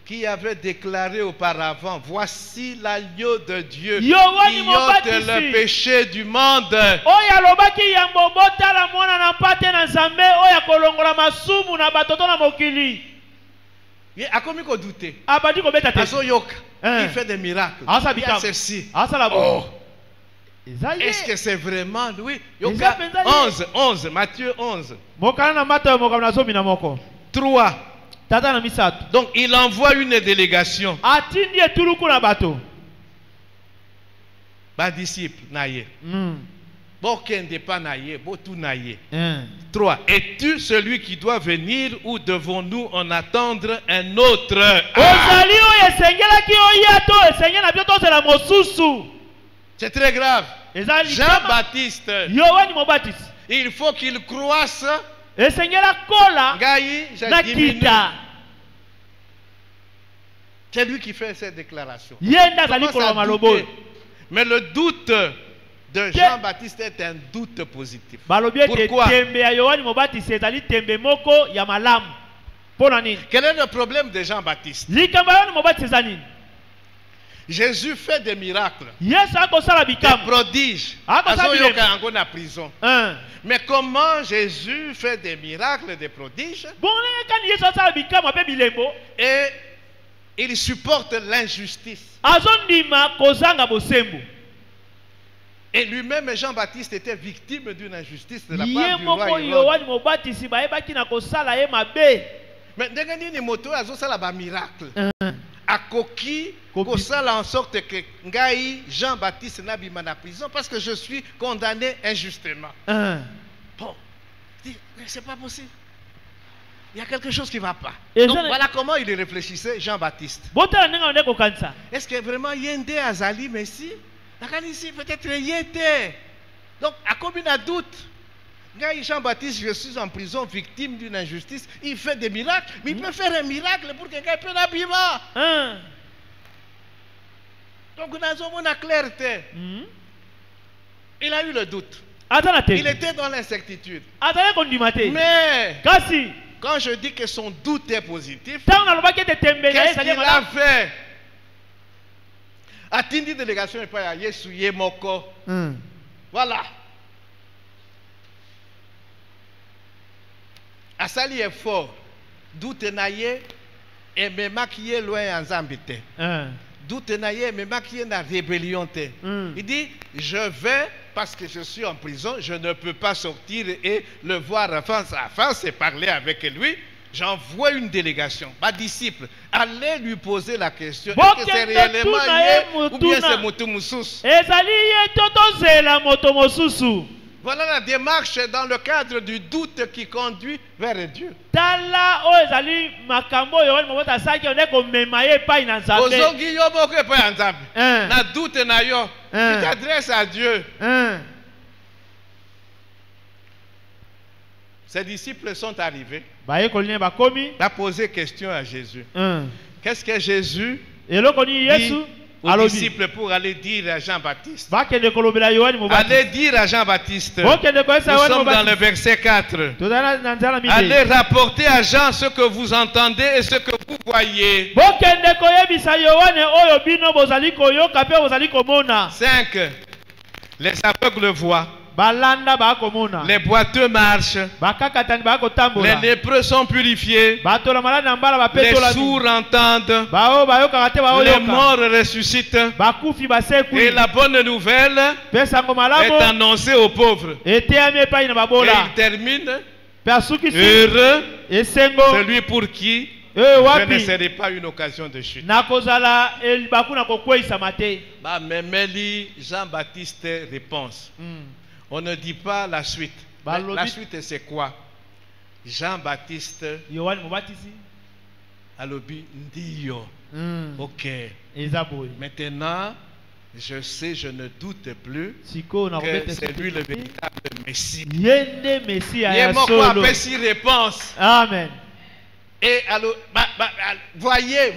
qui avait déclaré auparavant, voici l'agneau de Dieu qui Yohani ôte Mobatisi le péché du monde. Oya lobaki yambo botala mwana na pate na Nzambe oya kolongola masumu na batoto na mokili. Akomi ko douter. Abadi ko beta te. Azoyoka. Il fait des miracles. Il y a ceci. Oh. Est-ce que c'est vraiment lui? Yoka 11, Matthieu 11. 3. Donc il envoie une délégation. Ba disciple naye. Bokende pa naye, botu naye. 3. Es-tu celui qui doit venir ou devons-nous en attendre un autre? C'est très grave. Jean-Baptiste, il faut qu'il croisse. C'est lui qui fait cette déclaration. Mais le doute de Jean-Baptiste est un doute positif. Pourquoi? Quel est le problème de Jean-Baptiste? Jésus fait des miracles, des prodiges. En prison. Mais comment Jésus fait des miracles, des prodiges, et il supporte l'injustice? Et lui-même, Jean-Baptiste, était victime d'une injustice de la part du roi Hérode. Mais ndenge moto azosala ba miracle. Akoki kosala en sorte que ngai Jean-Baptiste n'abima na prison parce que je suis condamné injustement. Bon, c'est pas possible. Il y a quelque chose qui ne va pas. Donc voilà comment il réfléchissait, Jean-Baptiste. Est-ce que vraiment Yende Azali Messi? Peut-être Yende. Donc, à combien de doute? Jean-Baptiste, je suis en prison, victime d'une injustice. Il fait des miracles, mais il peut faire un miracle pour quelqu'un peut l'abîmer. Donc, nous avons la clarté. Il a eu le doute. Il était dans l'incertitude. Mais quand je dis que son doute est positif, qu'est-ce qu'il a fait? Atindi délégation et pas Yesu Yemoko. Voilà. Asali est fort. Doute naye et me maquiller loin en zambité. Doute naye me maquiller na rébellion. Il dit je vais parce que je suis en prison, je ne peux pas sortir et le voir face à face et parler avec lui. J'envoie une délégation, ma disciple, allez lui poser la question. Est-ce que c'est réellement Yé ou bien c'est Motomoussous? Voilà la démarche dans le cadre du doute qui conduit vers Dieu. Na doute na yo, tu t'adresses à Dieu. Ses disciples sont arrivés. A posé question à Jésus. Qu'est-ce que Jésus dit aux disciples pour aller dire à Jean-Baptiste? Allez dire à Jean-Baptiste. Nous sommes dans le verset 4. Allez rapporter à Jean ce que vous entendez et ce que vous voyez. 5. Les aveugles voient. Les boiteux marchent. Les lépreux sont purifiés. Les sourds entendent. Les morts ressuscitent. Et la bonne nouvelle est annoncée aux pauvres. Et il termine. Heureux celui pour qui je ne serai pas une occasion de chute. Memeli Jean-Baptiste réponse. On ne dit pas la suite. La suite c'est quoi? Jean-Baptiste alobi ndiyo. Ok. Maintenant, je sais, je ne doute plus que c'est lui le véritable Messie. Réponse. Amen. Et alors, voyez,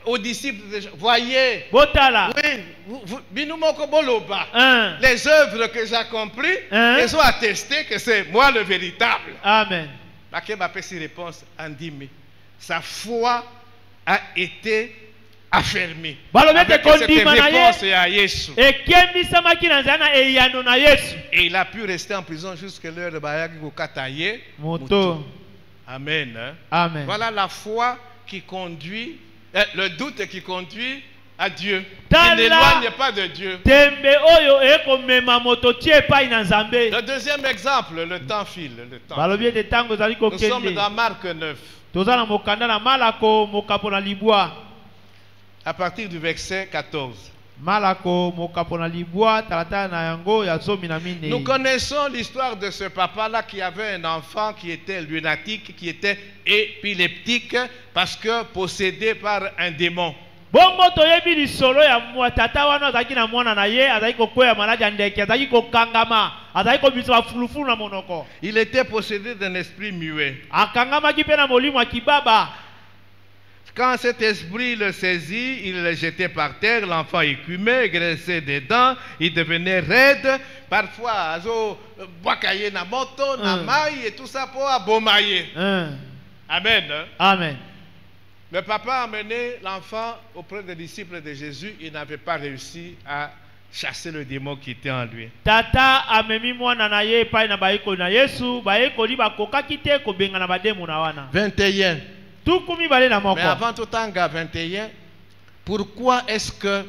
aux disciples, voyez, les œuvres que j'ai accomplies, ils ont attesté que c'est moi le véritable. Amen. Réponse en 10 000. Sa foi a été affermie. Avec cette réponse à Jésus. Et il a pu rester en prison jusqu'à l'heure de Bayagi Kataye. Amen. Amen. Voilà la foi qui conduit, le doute qui conduit à Dieu. Il n'éloigne pas de Dieu. Le deuxième exemple, le temps file. Nous sommes dans Marc 9. À partir du verset 14. Nous connaissons l'histoire de ce papa-là qui avait un enfant qui était lunatique, qui était épileptique parce que possédé par un démon. Il était possédé d'un esprit muet. Quand cet esprit le saisit, il le jetait par terre, l'enfant écumait, graissait des dents, il devenait raide, parfois, boakaye na moto, na maï et tout ça pour abomayer. Amen. Amen. Le papa a amené l'enfant auprès des disciples de Jésus, il n'avait pas réussi à chasser le démon qui était en lui. Tata amemi mwana na ye pa na baiko na Yesu, baiko li bakoka kite ko benga na bademu na wana. 21. Mais avant tout temps, 21, pourquoi est-ce que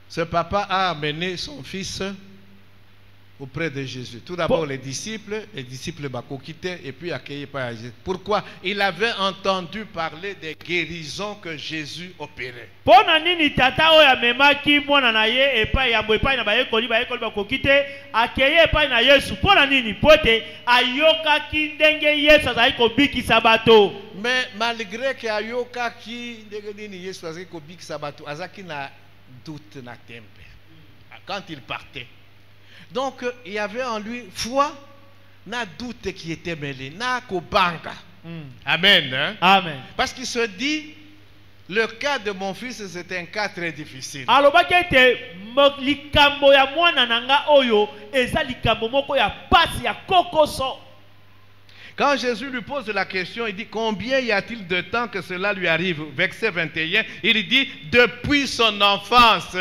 ce papa a amené son fils auprès de Jésus? Tout d'abord les disciples bakokite et puis accueillis par Jésus. Pourquoi? Il avait entendu parler des guérisons que Jésus opérait. Mais malgré que ayoka ki ndegeni Yesu azaki biki sabato, azaki na doute na tempe quand il partait. Donc il y avait en lui foi, na doute qui était mêlé, na kobanga. Amen. Hein? Amen. Parce qu'il se dit, le cas de mon fils c'est un cas très difficile. Quand Jésus lui pose la question, il dit combien y a-t-il de temps que cela lui arrive? Verset 21, il dit depuis son enfance.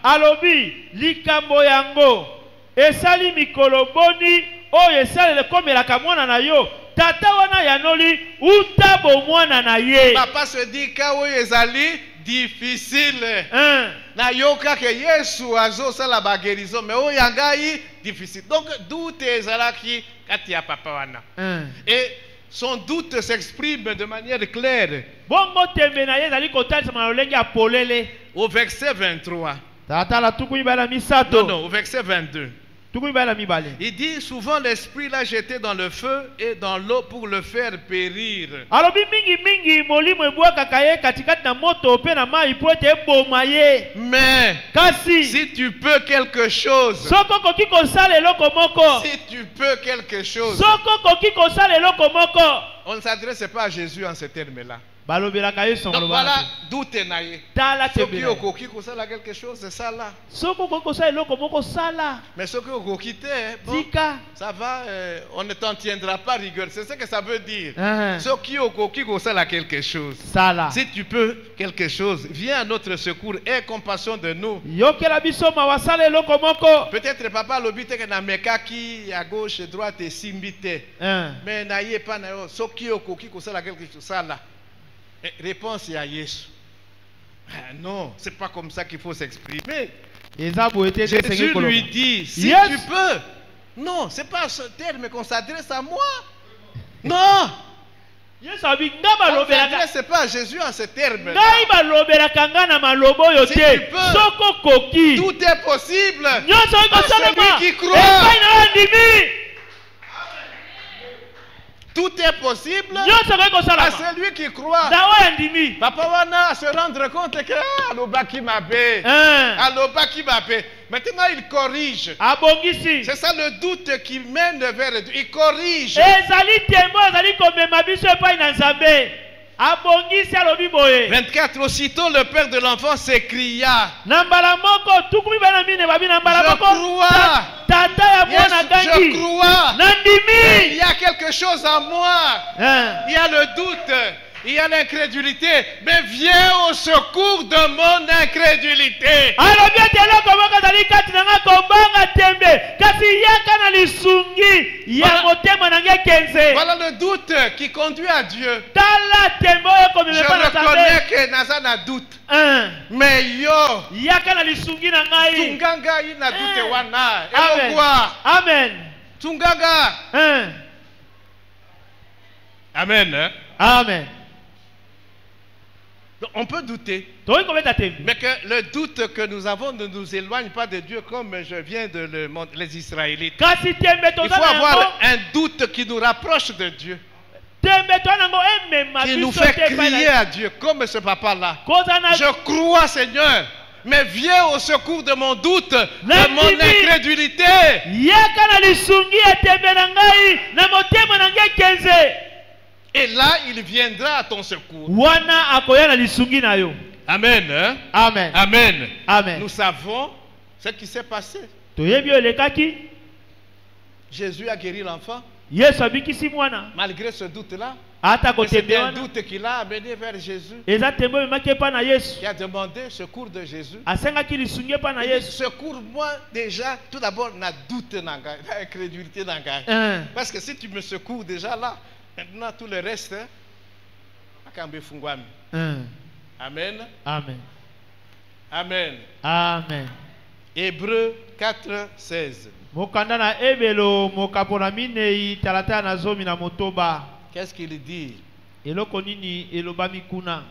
Alobi likambo yango esali mikolo boni oyo esali komelaka mwana na yo tata wana yanoli utabo mwana na ye. Papa se dit ka oyo ezali difficile. Na yoka ke Yesu azo sala ba guérison mais oyo yangai difficile. Donc doute ezalaki kati ya papa wana. Et son doute s'exprime de manière claire. Bongo tembe na ye ezali kotalisa malolenge ya polele. Au verset 23. Non, au verset 22. Il dit souvent l'esprit l'a jeté dans le feu et dans l'eau pour le faire périr. Mais si tu peux quelque chose, si tu peux quelque chose, on ne s'adresse pas à Jésus en ces termes-là. Donc voilà, doute naïe. Soki okoki kosala quelque chose, c'est ça là. Mais soki okokite, bon, ça va, on ne t'en tiendra pas rigueur. C'est ce que ça veut dire. Soki okoki kosala quelque chose. Si tu peux quelque chose, viens à notre secours, aie compassion de nous. Peut-être papa l'obité que na mekaki à gauche, droite et simbite. Mais naïe pas naïe. Soki okoki kosala quelque chose, ça là. Réponse à Jésus. Non, c'est pas comme ça qu'il faut s'exprimer. Jésus lui dit, si tu peux. Non, c'est pas ce terme qu'on s'adresse à moi. Non! Yesu abi nga balobelaka. C'est pas Jésus en ces termes. Ngai balobelaka nga na malobo oyo Si te. tu peux, Soko koki. Tout est possible. Nyonso À ekosalema. celui qui croit. Epai na andimi. Tout est possible Nyonso à ekosalema. celui qui croit. Na oyo andimi. Papa wana se rendre compte que Alobaki Mabé. Alobaki Mabé. Maintenant il corrige. Abongisi. C'est ça le doute qui mène vers Dieu. Il corrige. Ezali tembo ezali komema biso epai na Nzambe. Abongisi alobi boye. 24. Aussitôt le père de l'enfant s'écria. Na mbala moko tukumi bana mine babi na mbala Je moko. crois. Tata ya mwana Yes, gangi. je crois. Nandimi. Il y a quelque chose en moi. Il y a le doute. Il y a l'incrédulité. Mais viens au secours de mon incrédulité. Alobi ete eloko moko ezali kati na nga kobanga tembe kasi yaka na lisungi ya motema na ngai kenze. Voilà le doute qui conduit à Dieu. Tala tembe oyo Je komema epai na reconnais Nzambe. que Naza na doute. Mais yo, Yaka na lisungi na ngai. Tunganga ina doute wana. Amen. Elokwa. Amen. Tunganga. Amen. Hein? Amen. Donc, on peut douter. Toyi kobeta tembe. Mais que le doute que nous avons ne nous éloigne pas de Dieu comme je viens de le montrer, les Israélites. Kasi tembe Il toza faut na avoir yango. un doute qui nous rapproche de Dieu. Tembe toza na yango emema Qui nous biso fait te epai crier na. à Dieu comme ce papa-là. Koza na. Je crois, Seigneur, mais viens au secours de mon doute, de L'ennemi. mon incrédulité. Yaka na lisungi ya tembe na ngai na motema na ngai kenze. Et là, il viendra à ton secours. Wana akoya na lisungi na yo. Amen. Hein? Amen. Amen. Amen. Nous savons ce qui s'est passé. Toyebi oyo elekaki. Jésus a guéri l'enfant. Yesu abikisi mwana. Malgré ce doute-là, Ata mais c'était kotembe un wana. doute qu'il a amené vers Jésus. Eza tembe ememaki epai na Yesu. Qui a demandé secours de Jésus. Asengaki lisungi epai na Il dit, Yesu. secours-moi déjà, tout d'abord, na doute, na incrédulité. Parce que si tu me secours déjà là, maintenant tout le reste, akambe fungwami. Amen. Amen. Amen. Amen. Hébreux 4, 16. Mokanda na ebelo mokapona minei talata na zomi na motoba. Qu'est-ce qu'il dit? Eloko nini elobami kuna.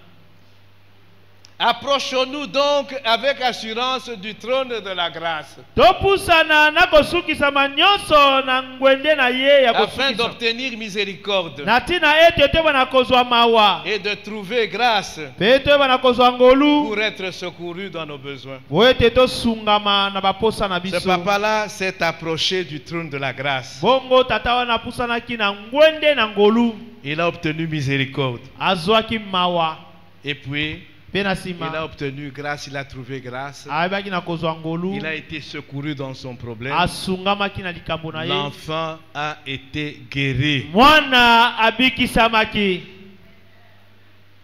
Approchons-nous donc avec assurance du trône de la grâce, Topusana na kosukisama nyonso na ngwende na ye ya afin kosukisa. d'obtenir miséricorde Na tina ete toyeba na kozwa mawa. et de trouver grâce Pe toyeba na kozwa ngolu. pour être secouru dans nos besoins. Po ete tosungama na baposa na Ce biso. papa-là s'est approché du trône de la grâce. Bongo tata wana pusanaki na ngwende na ngolu. Il a obtenu miséricorde. Azwaki mawa. Et puis, Pe na il a sima. obtenu grâce, il a trouvé grâce. Ayebaki na kozwa ngolu. Il a été secouru dans son problème. Asungamaki na likambo na ye. L'enfant a été guéri. Mwana abikisamaki.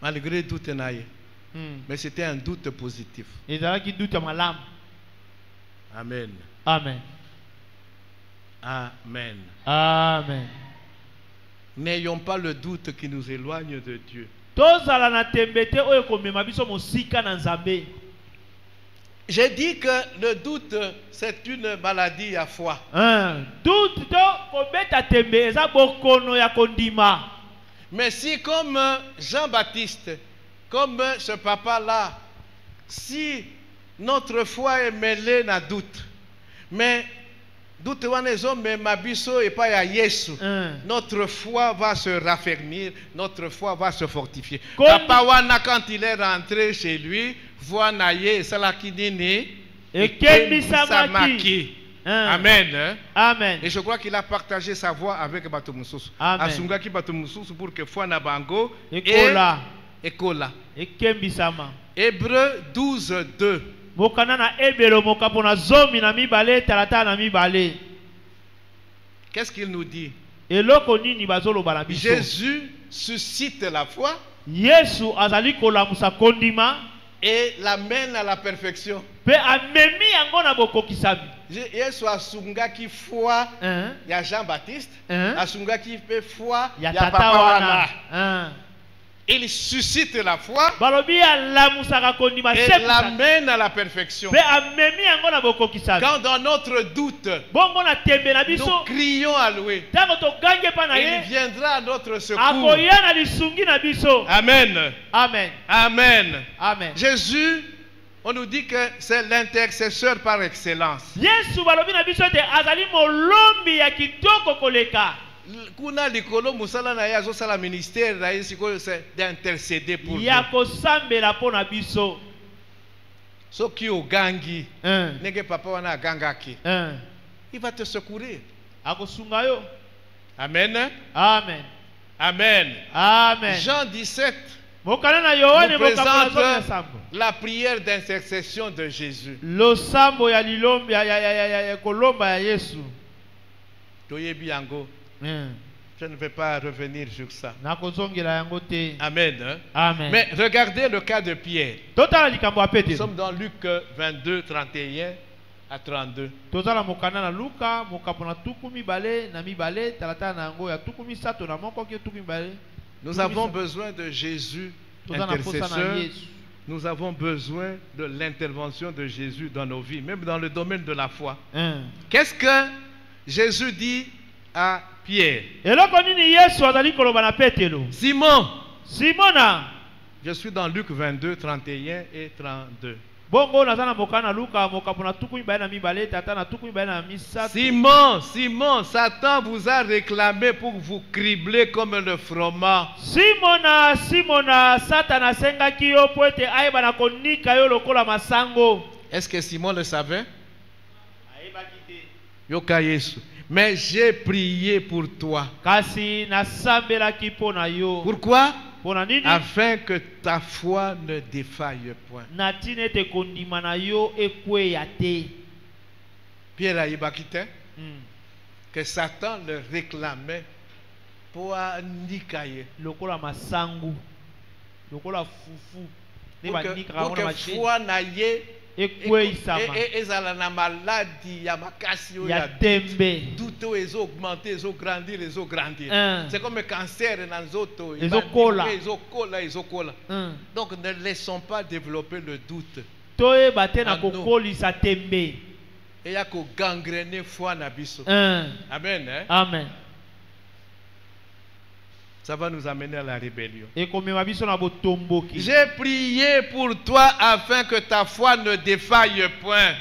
Malgré doute naïe. Mais c'était un doute positif. Ezalaki duta malamu. Amen. Amen. Amen. Amen. N'ayons pas le doute qui nous éloigne de Dieu. Tozala na tembete oyo komema biso mosika na Nzambe. J'ai dit que le doute, c'est une maladie à foi. Doute to kobeta tembe eza bokono ya kondima. Mais si comme Jean-Baptiste, comme ce papa-là, si notre foi est mêlée na doute, mais doute wanezo mais mabiso et pas ya Yesu, notre foi va se raffermir, notre foi va se fortifier. Papa wana quand il est rentré chez lui, voit naye salakidini Ekembi samaki. Amen. Amen. Et je crois qu'il a partagé sa voix avec Batomususu. Amen. Asungaki Batomususu pour que foi na bango Ekola. Ekola. Ekembi sama. Hébreux 12, 2. Mokana na ebelo mokapona zomi na mibale talata na mibale. Qu'est-ce qu'il nous dit? Eloko nini bazoloba na biso. Jésus suscite la foi Yesu azali kolamusa kondima et l'amène à la perfection. pe amemi yango na bokokisami. Yesu asungaki foi ya Jean-Baptiste, asungaki pe foi ya ya tata papa wana. wana. il suscite la foi balobi alamusaka kondima et sepusaka l'amène à la perfection. mpe amemi yango na bokokisami Quand dans notre doute, bongo na tembe na nous biso crions à lui, ntango togangi epa na il ye viendra à notre secours. akoya na lisungi na biso. Amen. Amen. Amen. Amen. Jésus, on nous dit que c'est l'intercesseur par excellence. Yesu balobi na biso ete azali molombi ya kitoko koleka. Kuna likolo musala na ye azosala ministère na ye sikoyo c'est d'intercéder pour nous. Ya kosambela mpo na biso. Soki ogangi nenge papa wana agangaki, il va te secourir. Akosunga yo. Amen. Amen. Amen. Amen. Jean 17 nous nous présente la prière d'intercession de Jésus. Losambo ya lilombi ya kolomba ya Yesu. Toyebi yango. Je ne vais pas revenir sur ça. Amen. Amen. Mais regardez le cas de Pierre. Nous sommes dans Luc 22, 31 à 32. Nous avons besoin de Jésus intercesseur. Nous avons besoin de l'intervention de Jésus dans nos vies, même dans le domaine de la foi. Qu'est-ce que Jésus dit à Pierre? Simon. Simona. Je suis dans Luc 22, 31 et 32. Simon, Simon, Satan vous a réclamé pour vous cribler comme le froment. Simona, Simona, Satan sengaki yo po ete ayeba na konika yo lokola masango. Est-ce que Simon le savait? Yoka Yesu. Mais j'ai prié pour toi. Pourquoi? Afin que ta foi ne défaille point. Pierre a yibakite que Satan le réclamait pour nikaye. Lokola masangu. Lokola fufu. Pour que foi naye ezala na maladie ya makasi ya tembe tout est augmenté, ils ont grandi, ils ont grandi. C'est comme un cancer dans nzoto, ils ont cola. Donc ne laissons pas développer le doute. Toe batena kokolisa tembe. Et ya ko gangrener foi na biso. Amen. Amen. Ça va nous amener à la rébellion. J'ai prié pour toi afin que ta foi ne défaille point.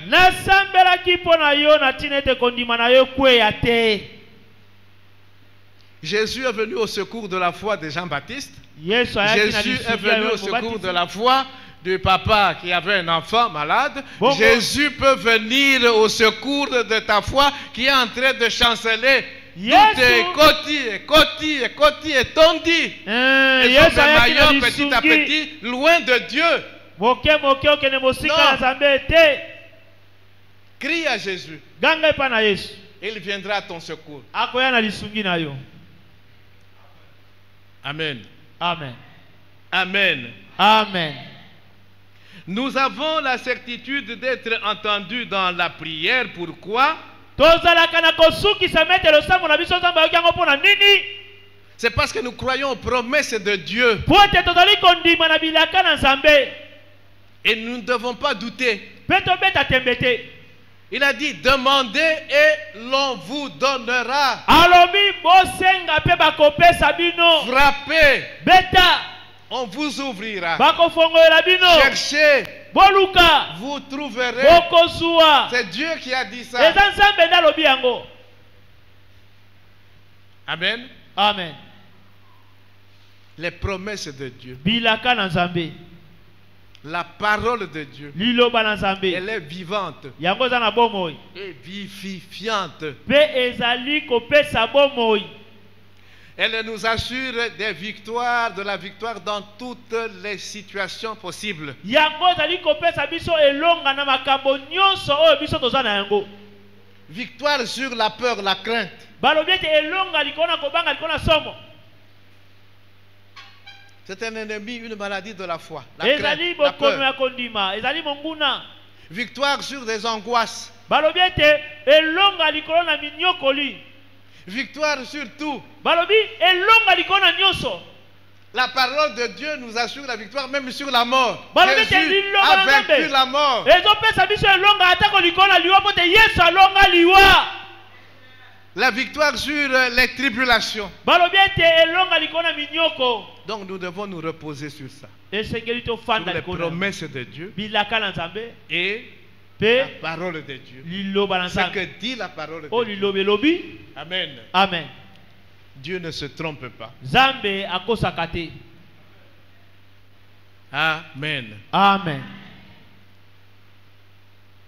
Jésus est venu au secours de la foi de Jean-Baptiste. Jésus est venu au secours de la foi du papa qui avait un enfant malade. Jésus peut venir au secours de ta foi qui est en train de chanceler. Tout est côté et tondi. Et petit à petit, loin de Dieu. Non. Crie à Jésus. Il viendra à ton secours. Amen. Amen. Amen. Amen. Nous avons la certitude d'être entendus dans la prière. Pourquoi? C'est parce que nous croyons aux promesses de Dieu. Et nous ne devons pas douter. Il a dit, demandez et l'on vous donnera. Frappez, on vous ouvrira. Cherchez, vous trouverez. C'est Dieu qui a dit ça. Amen. Amen. Les promesses de Dieu. La parole de Dieu. Elle est vivante et vivifiante. Elle nous assure des victoires, de la victoire dans toutes les situations possibles. Victoire sur la peur, la crainte. C'est un ennemi, une maladie de la foi. La crainte, la peur. Victoire sur des angoisses. Victoire sur tout. La parole de Dieu nous assure la victoire même sur la mort. Balobi te Jésus lilo a bana vaincu Nzambe. la mort. Ezopesa biso elonga atako likolo liwa po te Yesu alonga liwa. La victoire sur les tribulations. Balobi ete elonga likolo na minyoko. Donc nous devons nous reposer sur ça. Esengeli to Sur fanda les likolo. promesses de Dieu Bilaka na Nzambe. et la Pe parole de Dieu. liloba na Ce Nzambe. que dit la parole de O Dieu. lilobe lobi. Amen. Amen. Dieu ne se trompe pas. Nzambe akosaka te. Amen. Amen.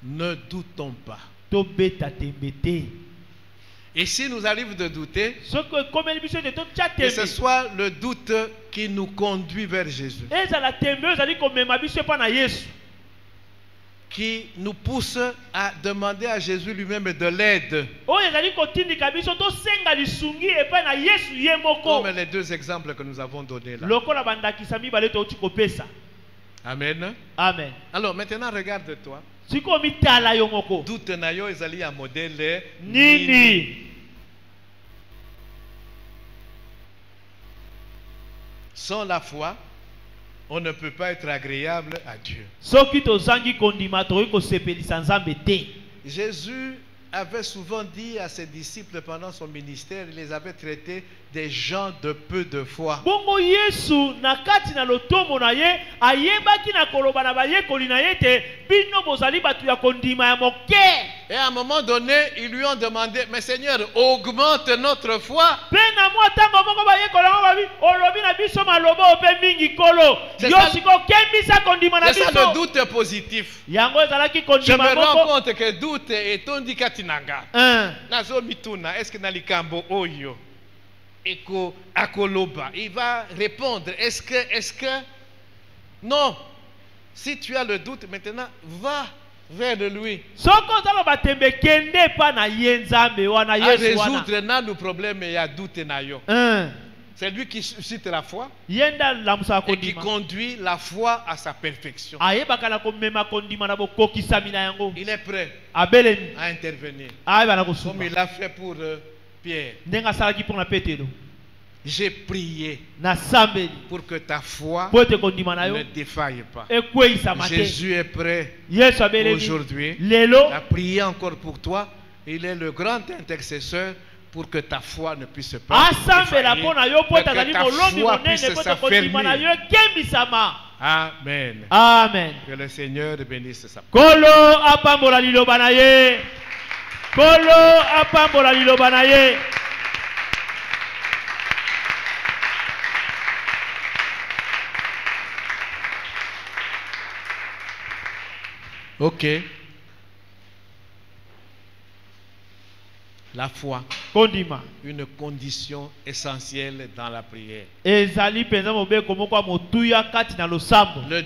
Ne doutons pas. To beta tembe te. Et si nous arrive de douter, Soko komeli biso te to tcha que ce tembe. soit le doute qui nous conduit vers Jésus, Ezala tembe ezali komema biso pa na Yesu. qui nous pousse à demander à Jésus lui-même de l'aide. Oyo ezali kotindika biso to senga lisungi epa na Yesu ye moko. Comme les deux exemples que nous avons donnés là. Lokola bandakisa mibale to uti kopesa. Amen. Amen. Alors maintenant regarde-toi. Siko mitala yo moko. Doute na yo ezali ya modèle Nini? Sans la foi, on ne peut pas être agréable à Dieu. Soki tozangi kondima toyi kosepelisa Nzambe te. Jésus avait souvent dit à ses disciples pendant son ministère, il les avait traités des gens de peu de foi. Bongo Yesu na kati na lotomo na ye ayebaki na koloba na bayekoli na ye te bino bozali batu ya kondima ya moke. Et à un moment donné, ils lui ont demandé, mais Seigneur, augmente notre foi. Pe na mwa tango moko bayekola ngo babi olobi na biso maloba ope mingi kolo. C'est Yo ça- siko kembisa kondima na C'est ça le biso. doute positif. Yango ezalaki Je me kondima rends moko. compte que doute est tondi katinanga. Nazo mituna, est-ce que nalikambo oyo eko akoloba, il va répondre, est-ce que non. Si tu as le doute maintenant, va vers lui. Soko zalo batembe kende pa na ye Nzambe wana À Yesu wana. résoudre nos problèmes et à doute na yo. C'est lui qui suscite la foi Yenda lamusa et qui kondima. conduit la foi à sa perfection. Ayebaka na komema kondima na bokokisami na yango. Il est prêt Abelemi. à intervenir Ayeba na comme kosuka. il a fait pour Pierre. Ndenga salaki pona Petero. J'ai prié Na sambeli. pour que ta foi Po ete kondima na yo. ne défaille pas. Ekweyisa mate. Jésus est prêt Yesu abelemi. aujourd'hui Lelo. à prier encore pour toi. Il est le grand intercesseur pour que ta foi ne puisse pas Asambela défaillir, pona yo po mais ete azali que ta molombi foi monene puisse po ete kondima na yo s'affermir. ekembisama. Amen. Amen. Que le Seigneur bénisse sa Kolo apambola liloba na ye. Kolo apambola liloba na ye. Ok. La foi, Kondima. une condition essentielle dans la prière. Ezali penza mobeko moko ya motuya kati na losambo. Le